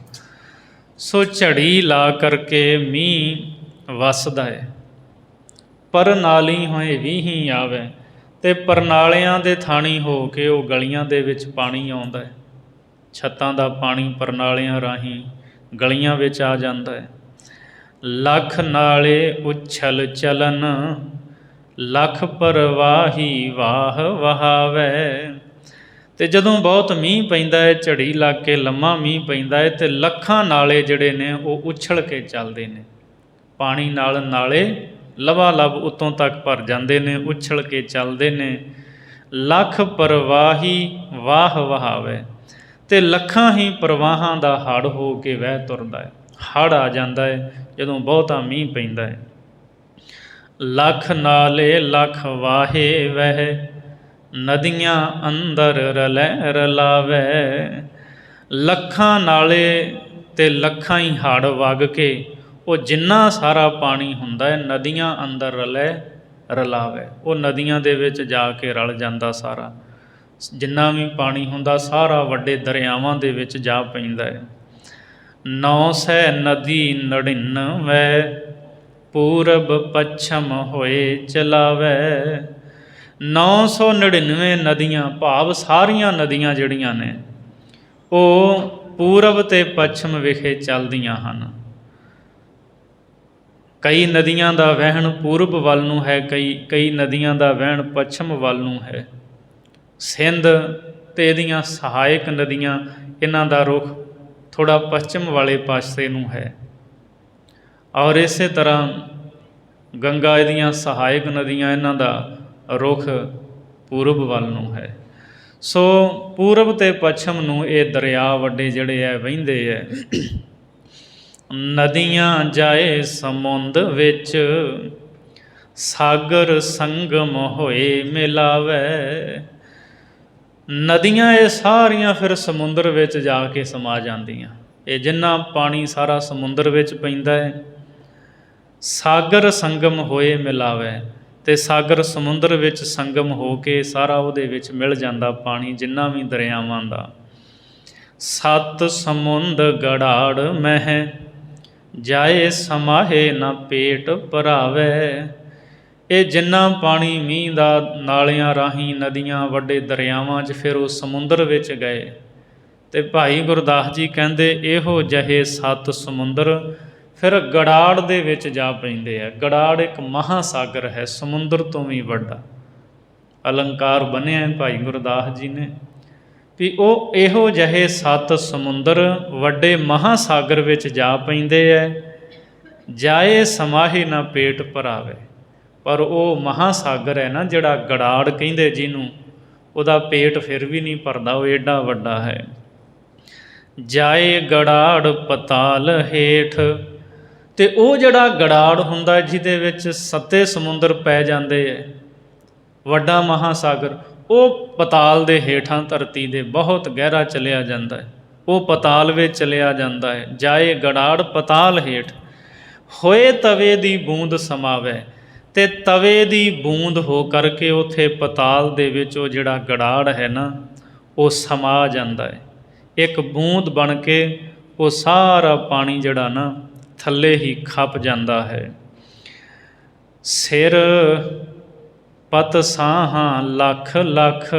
ਸੋ ਝੜੀ ਲਾ ਕਰਕੇ ਮੀਂਹ ਵਸਦਾ ਹੈ। ਪਰਨਾਲੀ ਹੋਏ ਵੀਹੀ ਆਵੈ, ਅਤੇ ਪਰਨਾਲਿਆਂ ਦੇ ਥਾਣੀ ਹੋ ਕੇ ਉਹ ਗਲੀਆਂ ਦੇ ਵਿੱਚ ਪਾਣੀ ਆਉਂਦਾ ਹੈ। ਛੱਤਾਂ ਦਾ ਪਾਣੀ ਪਰਨਾਲਿਆਂ ਰਾਹੀਂ ਗਲੀਆਂ ਵਿੱਚ ਆ ਜਾਂਦਾ ਹੈ। ਲੱਖ ਨਾਲੇ ਉਛਲ ਚਲਨ, ਲੱਖ ਪਰਵਾਹੀ ਵਾਹ ਵਹਾਵੈ। ਅਤੇ ਜਦੋਂ ਬਹੁਤ ਮੀਂਹ ਪੈਂਦਾ ਹੈ, ਝੜੀ ਲੱਗ ਕੇ ਲੰਮਾ ਮੀਂਹ ਪੈਂਦਾ ਹੈ, ਅਤੇ ਲੱਖਾਂ ਨਾਲੇ ਜਿਹੜੇ ਨੇ ਉਹ ਉਛਲ ਕੇ ਚੱਲਦੇ ਨੇ। ਪਾਣੀ ਨਾਲ ਨਾਲੇ ਲਵਾ ਲਵ ਉੱਤੋਂ ਤੱਕ ਭਰ ਜਾਂਦੇ ਨੇ, ਉਛਲ ਕੇ ਚੱਲਦੇ ਨੇ। ਲੱਖ ਪਰਵਾਹੀ ਵਾਹ ਵਹਾਵੈ, ਅਤੇ ਲੱਖਾਂ ਹੀ ਪ੍ਰਵਾਹਾਂ ਦਾ ਹੜ੍ਹ ਹੋ ਕੇ ਵਹਿ ਤੁਰਦਾ ਹੈ। ਹੜ੍ਹ ਆ ਜਾਂਦਾ ਹੈ ਜਦੋਂ ਬਹੁਤਾ ਮੀਂਹ ਪੈਂਦਾ ਹੈ। ਲੱਖ ਨਾਲੇ ਲੱਖ ਵਾਹੇ ਵਹਿ, ਨਦੀਆਂ ਅੰਦਰ ਰਲੈ ਰਲਾਵੈ। ਲੱਖਾਂ ਨਾਲੇ ਅਤੇ ਲੱਖਾਂ ਹੀ ਹੜ੍ਹ ਵਗ ਕੇ ਉਹ ਜਿੰਨਾ ਸਾਰਾ ਪਾਣੀ ਹੁੰਦਾ ਹੈ ਨਦੀਆਂ ਅੰਦਰ ਰਲੈ ਰਲਾਵੈ। ਉਹ ਨਦੀਆਂ ਦੇ ਵਿੱਚ ਜਾ ਕੇ ਰਲ ਜਾਂਦਾ ਸਾਰਾ, ਜਿੰਨਾ ਵੀ ਪਾਣੀ ਹੁੰਦਾ ਸਾਰਾ ਵੱਡੇ ਦਰਿਆਵਾਂ ਦੇ ਵਿੱਚ ਜਾ ਪੈਂਦਾ ਹੈ। 900 ਨਦੀ 99 ਪੂਰਬ ਪੱਛਮ ਹੋਏ ਚਲਾਵੈ। 999 ਨਦੀਆਂ ਭਾਵ ਸਾਰੀਆਂ ਨਦੀਆਂ ਜਿਹੜੀਆਂ ਨੇ ਉਹ ਪੂਰਬ ਅਤੇ ਪੱਛਮ ਵਿਖੇ ਚੱਲਦੀਆਂ ਹਨ। ਕਈ ਨਦੀਆਂ ਦਾ ਵਹਿਣ ਪੂਰਬ ਵੱਲ ਨੂੰ ਹੈ, ਕਈ ਨਦੀਆਂ ਦਾ ਵਹਿਣ ਪੱਛਮ ਵੱਲ ਨੂੰ ਹੈ। ਸਿੰਧ ਅਤੇ ਇਹਦੀਆਂ ਸਹਾਇਕ ਨਦੀਆਂ, ਇਹਨਾਂ ਦਾ ਰੁਖ ਥੋੜ੍ਹਾ ਪੱਛਮ ਵਾਲੇ ਪਾਸੇ ਨੂੰ ਹੈ। ਔਰ ਇਸੇ ਤਰ੍ਹਾਂ ਗੰਗਾ ਇਹਦੀਆਂ ਸਹਾਇਕ ਨਦੀਆਂ, ਇਹਨਾਂ ਦਾ ਰੁਖ ਪੂਰਬ ਵੱਲ ਨੂੰ ਹੈ। ਸੋ ਪੂਰਬ ਅਤੇ ਪੱਛਮ ਨੂੰ ਇਹ ਦਰਿਆ ਵੱਡੇ ਜਿਹੜੇ ਹੈ ਵਹਿੰਦੇ ਹੈ। ਨਦੀਆਂ ਜਾਏ ਸਮੁੰਦ ਵਿੱਚ, ਸਾਗਰ ਸੰਗਮ ਹੋਏ ਮਿਲਾਵੈ। ਨਦੀਆਂ ਇਹ ਸਾਰੀਆਂ ਫਿਰ ਸਮੁੰਦਰ ਵਿੱਚ ਜਾ ਕੇ ਸਮਾ ਜਾਂਦੀਆਂ। ਇਹ ਜਿੰਨਾ ਪਾਣੀ ਸਾਰਾ ਸਮੁੰਦਰ ਵਿੱਚ ਪੈਂਦਾ ਹੈ। ਸਾਗਰ ਸੰਗਮ ਹੋਏ ਮਿਲਾਵੈ, ਅਤੇ ਸਾਗਰ ਸਮੁੰਦਰ ਵਿੱਚ ਸੰਗਮ ਹੋ ਕੇ ਸਾਰਾ ਉਹਦੇ ਵਿੱਚ ਮਿਲ ਜਾਂਦਾ ਪਾਣੀ, ਜਿੰਨਾ ਵੀ ਦਰਿਆਵਾਂ ਦਾ। ਸੱਤ ਸਮੁੰਦ ਗੜਾੜ ਮਹਿ, ਜਾਏ ਸਮਾਹੇ ਨਾ ਪੇਟ ਭਰਾਵੈ। ਇਹ ਜਿੰਨਾ ਪਾਣੀ ਮੀਂਹ ਦਾ ਨਾਲਿਆਂ ਰਾਹੀਂ ਨਦੀਆਂ ਵੱਡੇ ਦਰਿਆਵਾਂ 'ਚ ਫਿਰ ਉਹ ਸਮੁੰਦਰ ਵਿੱਚ ਗਏ। ਅਤੇ ਭਾਈ ਗੁਰਦਾਸ ਜੀ ਕਹਿੰਦੇ ਇਹੋ ਜਿਹੇ 7 ਸਮੁੰਦਰ ਫਿਰ ਗੜਾੜ ਦੇ ਵਿੱਚ ਜਾ ਪੈਂਦੇ ਆ। ਗੜਾੜ ਇੱਕ ਮਹਾਸਾਗਰ ਹੈ, ਸਮੁੰਦਰ ਤੋਂ ਵੀ ਵੱਡਾ। ਅਲੰਕਾਰ ਬੰਨ੍ਹਿਆ ਭਾਈ ਗੁਰਦਾਸ ਜੀ ਨੇ ਵੀ ਉਹ ਇਹੋ ਜਿਹੇ 7 ਸਮੁੰਦਰ ਵੱਡੇ ਮਹਾਸਾਗਰ ਵਿੱਚ ਜਾ ਪੈਂਦੇ ਹੈ। ਜਾਏ ਸਮਾਹੇ ਨਾ ਪੇਟ ਭਰਾਵੇ, ਪਰ ਉਹ ਮਹਾਸਾਗਰ ਹੈ ਨਾ ਜਿਹੜਾ ਗੜਾੜ ਕਹਿੰਦੇ ਜਿਹਨੂੰ, ਉਹਦਾ ਪੇਟ ਫਿਰ ਵੀ ਨਹੀਂ ਭਰਦਾ, ਉਹ ਏਡਾ ਵੱਡਾ ਹੈ। ਜਾਏ ਗੜਾੜ ਪਤਾਲ ਹੇਠ। ਤੇ ਉਹ ਜਿਹੜਾ ਗੜਾੜ ਹੁੰਦਾ ਜਿਹਦੇ ਵਿੱਚ 7 ਸਮੁੰਦਰ ਪੈ ਜਾਂਦੇ ਹੈ, ਵੱਡਾ ਮਹਾਸਾਗਰ, ਉਹ ਪਤਾਲ ਦੇ ਹੇਠਾਂ ਧਰਤੀ ਦੇ ਬਹੁਤ ਗਹਿਰਾ ਚਲਿਆ ਜਾਂਦਾ ਹੈ, ਉਹ ਪਤਾਲ ਵਿੱਚ ਚਲਿਆ ਜਾਂਦਾ ਹੈ। ਜਾਏ ਗੜਾੜ ਪਤਾਲ ਹੇਠ, ਹੋਏ ਤਵੇ ਦੀ ਬੂੰਦ ਸਮਾਵੇ। ਤੇ ਤਵੇ ਦੀ ਬੂੰਦ ਹੋ ਕਰਕੇ ਉੱਥੇ ਪਤਾਲ ਦੇ ਵਿੱਚ ਉਹ ਜਿਹੜਾ ਗੜਾੜ ਹੈ ਨਾ, ਉਹ ਸਮਾ ਜਾਂਦਾ ਹੈ। ਇੱਕ ਬੂੰਦ ਬਣ ਕੇ ਉਹ ਸਾਰਾ ਪਾਣੀ ਜਿਹੜਾ ਨਾ ਥੱਲੇ ਹੀ ਖਪ ਜਾਂਦਾ ਹੈ। ਸਿਰ ਪਤ ਸਾਹਾਂ ਲੱਖ ਲੱਖ,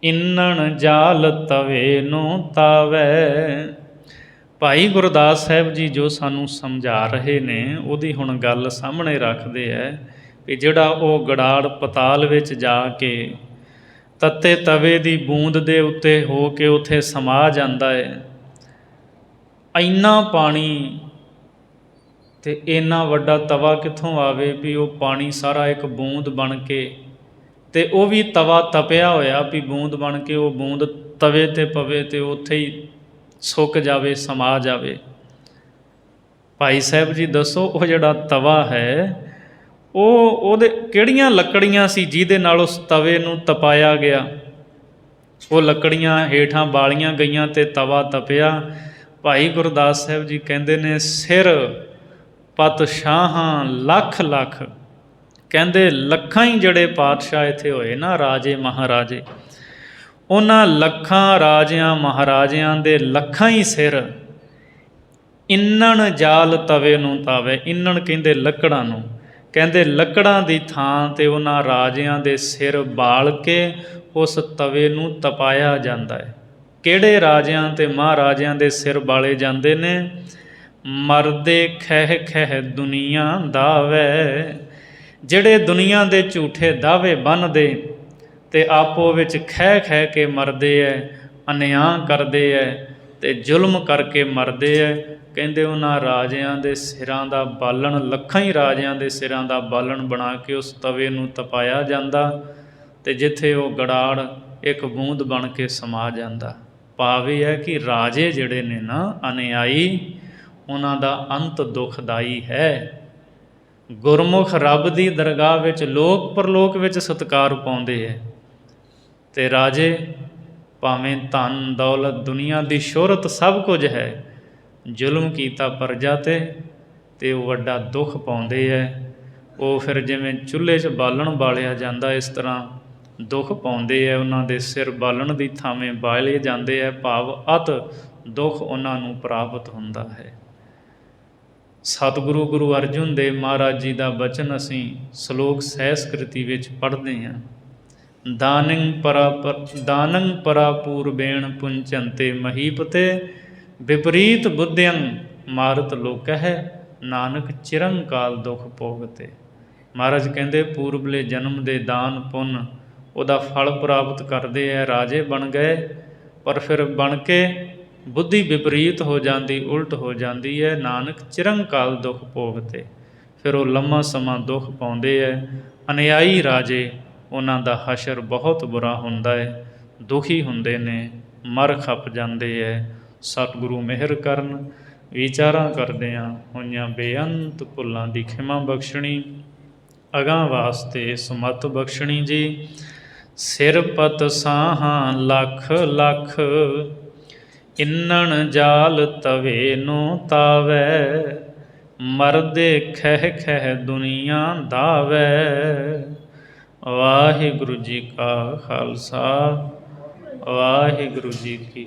ਇੰਨਣ ਜਾਲ ਤਵੇ ਨੂੰ ਤਾਵੈ। ਭਾਈ ਗੁਰਦਾਸ ਸਾਹਿਬ ਜੀ ਜੋ ਸਾਨੂੰ ਸਮਝਾ ਰਹੇ ਨੇ, ਉਹਦੀ ਹੁਣ ਗੱਲ ਸਾਹਮਣੇ ਰੱਖਦੇ ਹੈ ਕਿ ਜਿਹੜਾ ਉਹ ਗੜਾੜ ਪਤਾਲ ਵਿੱਚ ਜਾ ਕੇ ਤੱਤੇ ਤਵੇ ਦੀ ਬੂੰਦ ਦੇ ਉੱਤੇ ਹੋ ਕੇ ਉੱਥੇ ਸਮਾ ਜਾਂਦਾ ਹੈ, ਇੰਨਾ ਪਾਣੀ ਤੇ ਇੰਨਾ ਵੱਡਾ ਤਵਾ ਕਿੱਥੋਂ ਆਵੇ ਵੀ ਉਹ ਪਾਣੀ ਸਾਰਾ ਇੱਕ ਬੂੰਦ ਬਣ ਕੇ, ਤੇ ਉਹ ਵੀ ਤਵਾ ਤਪਿਆ ਹੋਇਆ ਵੀ ਬੂੰਦ ਬਣ ਕੇ ਉਹ ਬੂੰਦ ਤਵੇ 'ਤੇ ਪਵੇ ਤੇ ਉੱਥੇ ਹੀ ਸੁੱਕ ਜਾਵੇ, ਸਮਾ ਜਾਵੇ। ਭਾਈ ਸਾਹਿਬ ਜੀ ਦੱਸੋ, ਉਹ ਜਿਹੜਾ ਤਵਾ ਹੈ ਉਹਦੇ ਕਿਹੜੀਆਂ ਲੱਕੜੀਆਂ ਸੀ ਜਿਹਦੇ ਨਾਲ ਉਸ ਤਵੇ ਨੂੰ ਤਪਾਇਆ ਗਿਆ? ਉਹ ਲੱਕੜੀਆਂ ਹੇਠਾਂ ਬਾਲੀਆਂ ਗਈਆਂ ਤੇ ਤਵਾ ਤਪਿਆ। ਭਾਈ ਗੁਰਦਾਸ ਸਾਹਿਬ ਜੀ ਕਹਿੰਦੇ ਨੇ, ਸਿਰ ਪਤ ਸ਼ਾਹਾਂ ਲੱਖ ਲੱਖ। ਕਹਿੰਦੇ ਲੱਖਾਂ ਹੀ ਜਿਹੜੇ ਪਾਤਸ਼ਾਹ ਇੱਥੇ ਹੋਏ ਨਾ, ਰਾਜੇ ਮਹਾਰਾਜੇ, ਉਹਨਾਂ ਲੱਖਾਂ ਰਾਜਿਆਂ ਮਹਾਰਾਜਿਆਂ ਦੇ ਲੱਖਾਂ ਹੀ ਸਿਰ ਇੰਨਣ ਜਾਲ ਤਵੇ ਨੂੰ ਤਾਵੇ। ਇੰਨਣ ਕਹਿੰਦੇ ਲੱਕੜਾਂ ਨੂੰ, ਕਹਿੰਦੇ ਲੱਕੜਾਂ ਦੀ ਥਾਂ 'ਤੇ ਉਹਨਾਂ ਰਾਜਿਆਂ ਦੇ ਸਿਰ ਬਾਲ ਕੇ ਉਸ ਤਵੇ ਨੂੰ ਤਪਾਇਆ ਜਾਂਦਾ ਹੈ। ਕਿਹੜੇ ਰਾਜਿਆਂ ਤੇ ਮਹਾਰਾਜਿਆਂ ਦੇ ਸਿਰ ਬਾਲੇ ਜਾਂਦੇ ਨੇ? ਮਰਦੇ ਖਹਿ ਖਹਿ ਦੁਨੀਆ ਦਾਵੇ। ਜਿਹੜੇ ਦੁਨੀਆ ਦੇ ਝੂਠੇ ਦਾਅਵੇ ਬੰਨ੍ਹਦੇ ਤੇ ਆਪੋ ਵਿੱਚ ਖਹਿ ਖਹਿ ਕੇ ਮਰਦੇ ਹੈ, ਅਨਿਆਂ ਕਰਦੇ ਹੈ ਤੇ ਜ਼ੁਲਮ ਕਰਕੇ ਮਰਦੇ ਹੈ। ਕਹਿੰਦੇ ਉਹਨਾਂ ਰਾਜਿਆਂ ਦੇ ਸਿਰਾਂ ਦਾ ਬਾਲਣ, ਲੱਖਾਂ ਹੀ ਰਾਜਿਆਂ ਦੇ ਸਿਰਾਂ ਦਾ ਬਾਲਣ ਬਣਾ ਕੇ ਉਸ ਤਵੇ ਨੂੰ ਤਪਾਇਆ ਜਾਂਦਾ ਤੇ ਜਿੱਥੇ ਉਹ ਗੜਾੜ ਇੱਕ ਬੂੰਦ ਬਣ ਕੇ ਸਮਾ ਜਾਂਦਾ। ਭਾਵ ਇਹ ਹੈ ਕਿ ਰਾਜੇ ਜਿਹੜੇ ਨੇ ਨਾ ਅਨਿਆਈ, ਉਹਨਾਂ ਦਾ ਅੰਤ ਦੁਖਦਾਈ ਹੈ। ਗੁਰਮੁਖ ਰੱਬ ਦੀ ਦਰਗਾਹ ਵਿੱਚ ਲੋਕ ਪਰਲੋਕ ਵਿੱਚ ਸਤਿਕਾਰ ਪਾਉਂਦੇ ਹੈ, ਤੇ ਰਾਜੇ ਭਾਵੇਂ ਧਨ ਦੌਲਤ ਦੁਨੀਆ ਦੀ ਸ਼ੋਹਰਤ ਸਭ ਕੁਝ ਹੈ, ਜ਼ੁਲਮ ਕੀਤਾ ਪ੍ਰਜਾ ਤੇ ਉਹ ਵੱਡਾ ਦੁੱਖ ਪਾਉਂਦੇ ਹੈ। ਉਹ ਫਿਰ ਜਿਵੇਂ ਚੁੱਲ੍ਹੇ 'ਚ ਬਾਲਣ ਬਾਲਿਆ ਜਾਂਦਾ, ਇਸ ਤਰ੍ਹਾਂ ਦੁੱਖ ਪਾਉਂਦੇ ਹੈ। ਉਹਨਾਂ ਦੇ ਸਿਰ ਬਾਲਣ ਦੀ ਥਾਵੇਂ ਬਾਲੇ ਜਾਂਦੇ ਹੈ, ਭਾਵ ਅਤ ਦੁੱਖ ਉਹਨਾਂ ਨੂੰ ਪ੍ਰਾਪਤ ਹੁੰਦਾ ਹੈ। ਸਤਿਗੁਰੂ ਗੁਰੂ ਅਰਜਨ ਦੇਵ ਮਹਾਰਾਜ ਜੀ ਦਾ ਬਚਨ ਅਸੀਂ ਸ਼ਲੋਕ ਸਹਿਸਕ੍ਰਿਤੀ ਵਿੱਚ ਪੜ੍ਹਦੇ ਹਾਂ। ਦਾਨੰ ਪਰਾ ਪੂਰਬੇਣ ਪੁੰਚੰਤੇ ਮਹੀਪਤੇ, ਵਿਪਰੀਤ ਬੁੱਧਿਅੰ ਮਾਰਤ ਲੋਕਹਿ, ਨਾਨਕ ਚਿਰੰਕਾਲ ਦੁੱਖ ਭੋਗਤੇ। ਮਹਾਰਾਜ ਕਹਿੰਦੇ ਪੂਰਬਲੇ ਜਨਮ ਦੇ ਦਾਨ ਪੁੰਨ ਉਹਦਾ ਫਲ ਪ੍ਰਾਪਤ ਕਰਦੇ ਹੈ। ਰਾਜੇ ਬਣ ਗਏ, ਪਰ ਫਿਰ ਬਣ ਕੇ ਬੁੱਧੀ ਵਿਪਰੀਤ ਹੋ ਜਾਂਦੀ, ਉਲਟ ਹੋ ਜਾਂਦੀ ਹੈ। ਨਾਨਕ ਚਿਰੰਕਾਲ ਦੁੱਖ ਭੋਗਤੇ, ਫਿਰ ਉਹ ਲੰਮਾ ਸਮਾਂ ਦੁੱਖ ਪਾਉਂਦੇ ਹੈ। ਅਨਿਆਈ ਰਾਜੇ, ਉਹਨਾਂ ਦਾ ਹਸ਼ਰ ਬਹੁਤ ਬੁਰਾ ਹੁੰਦਾ ਹੈ, ਦੁਖੀ ਹੁੰਦੇ ਨੇ, ਮਰ ਖਪ ਜਾਂਦੇ ਹੈ। ਸਤਿਗੁਰੂ ਮਿਹਰ ਕਰਨ। ਵਿਚਾਰਾਂ ਕਰਦਿਆਂ ਹੋਈਆਂ ਬੇਅੰਤ ਭੁੱਲਾਂ ਦੀ ਖਿਮਾ ਬਖਸ਼ਣੀ, ਅਗਾਂਹ ਵਾਸਤੇ ਸਮੱਤ ਬਖਸ਼ਣੀ ਜੀ। ਸਿਰ ਪਤ ਸਾਹਾਂ ਲੱਖ ਲੱਖ, ਇੰਨਣ ਜਾਲ ਤਵੇ ਨੂੰ ਤਾਵੇ। ਮਰਦੇ ਖਹਿ ਖਹਿ ਦੁਨੀਆ ਦਾਵੇ। ਵਾਹਿਗੁਰੂ ਜੀ ਕਾ ਖਾਲਸਾ, ਵਾਹਿਗੁਰੂ ਜੀ ਕੀ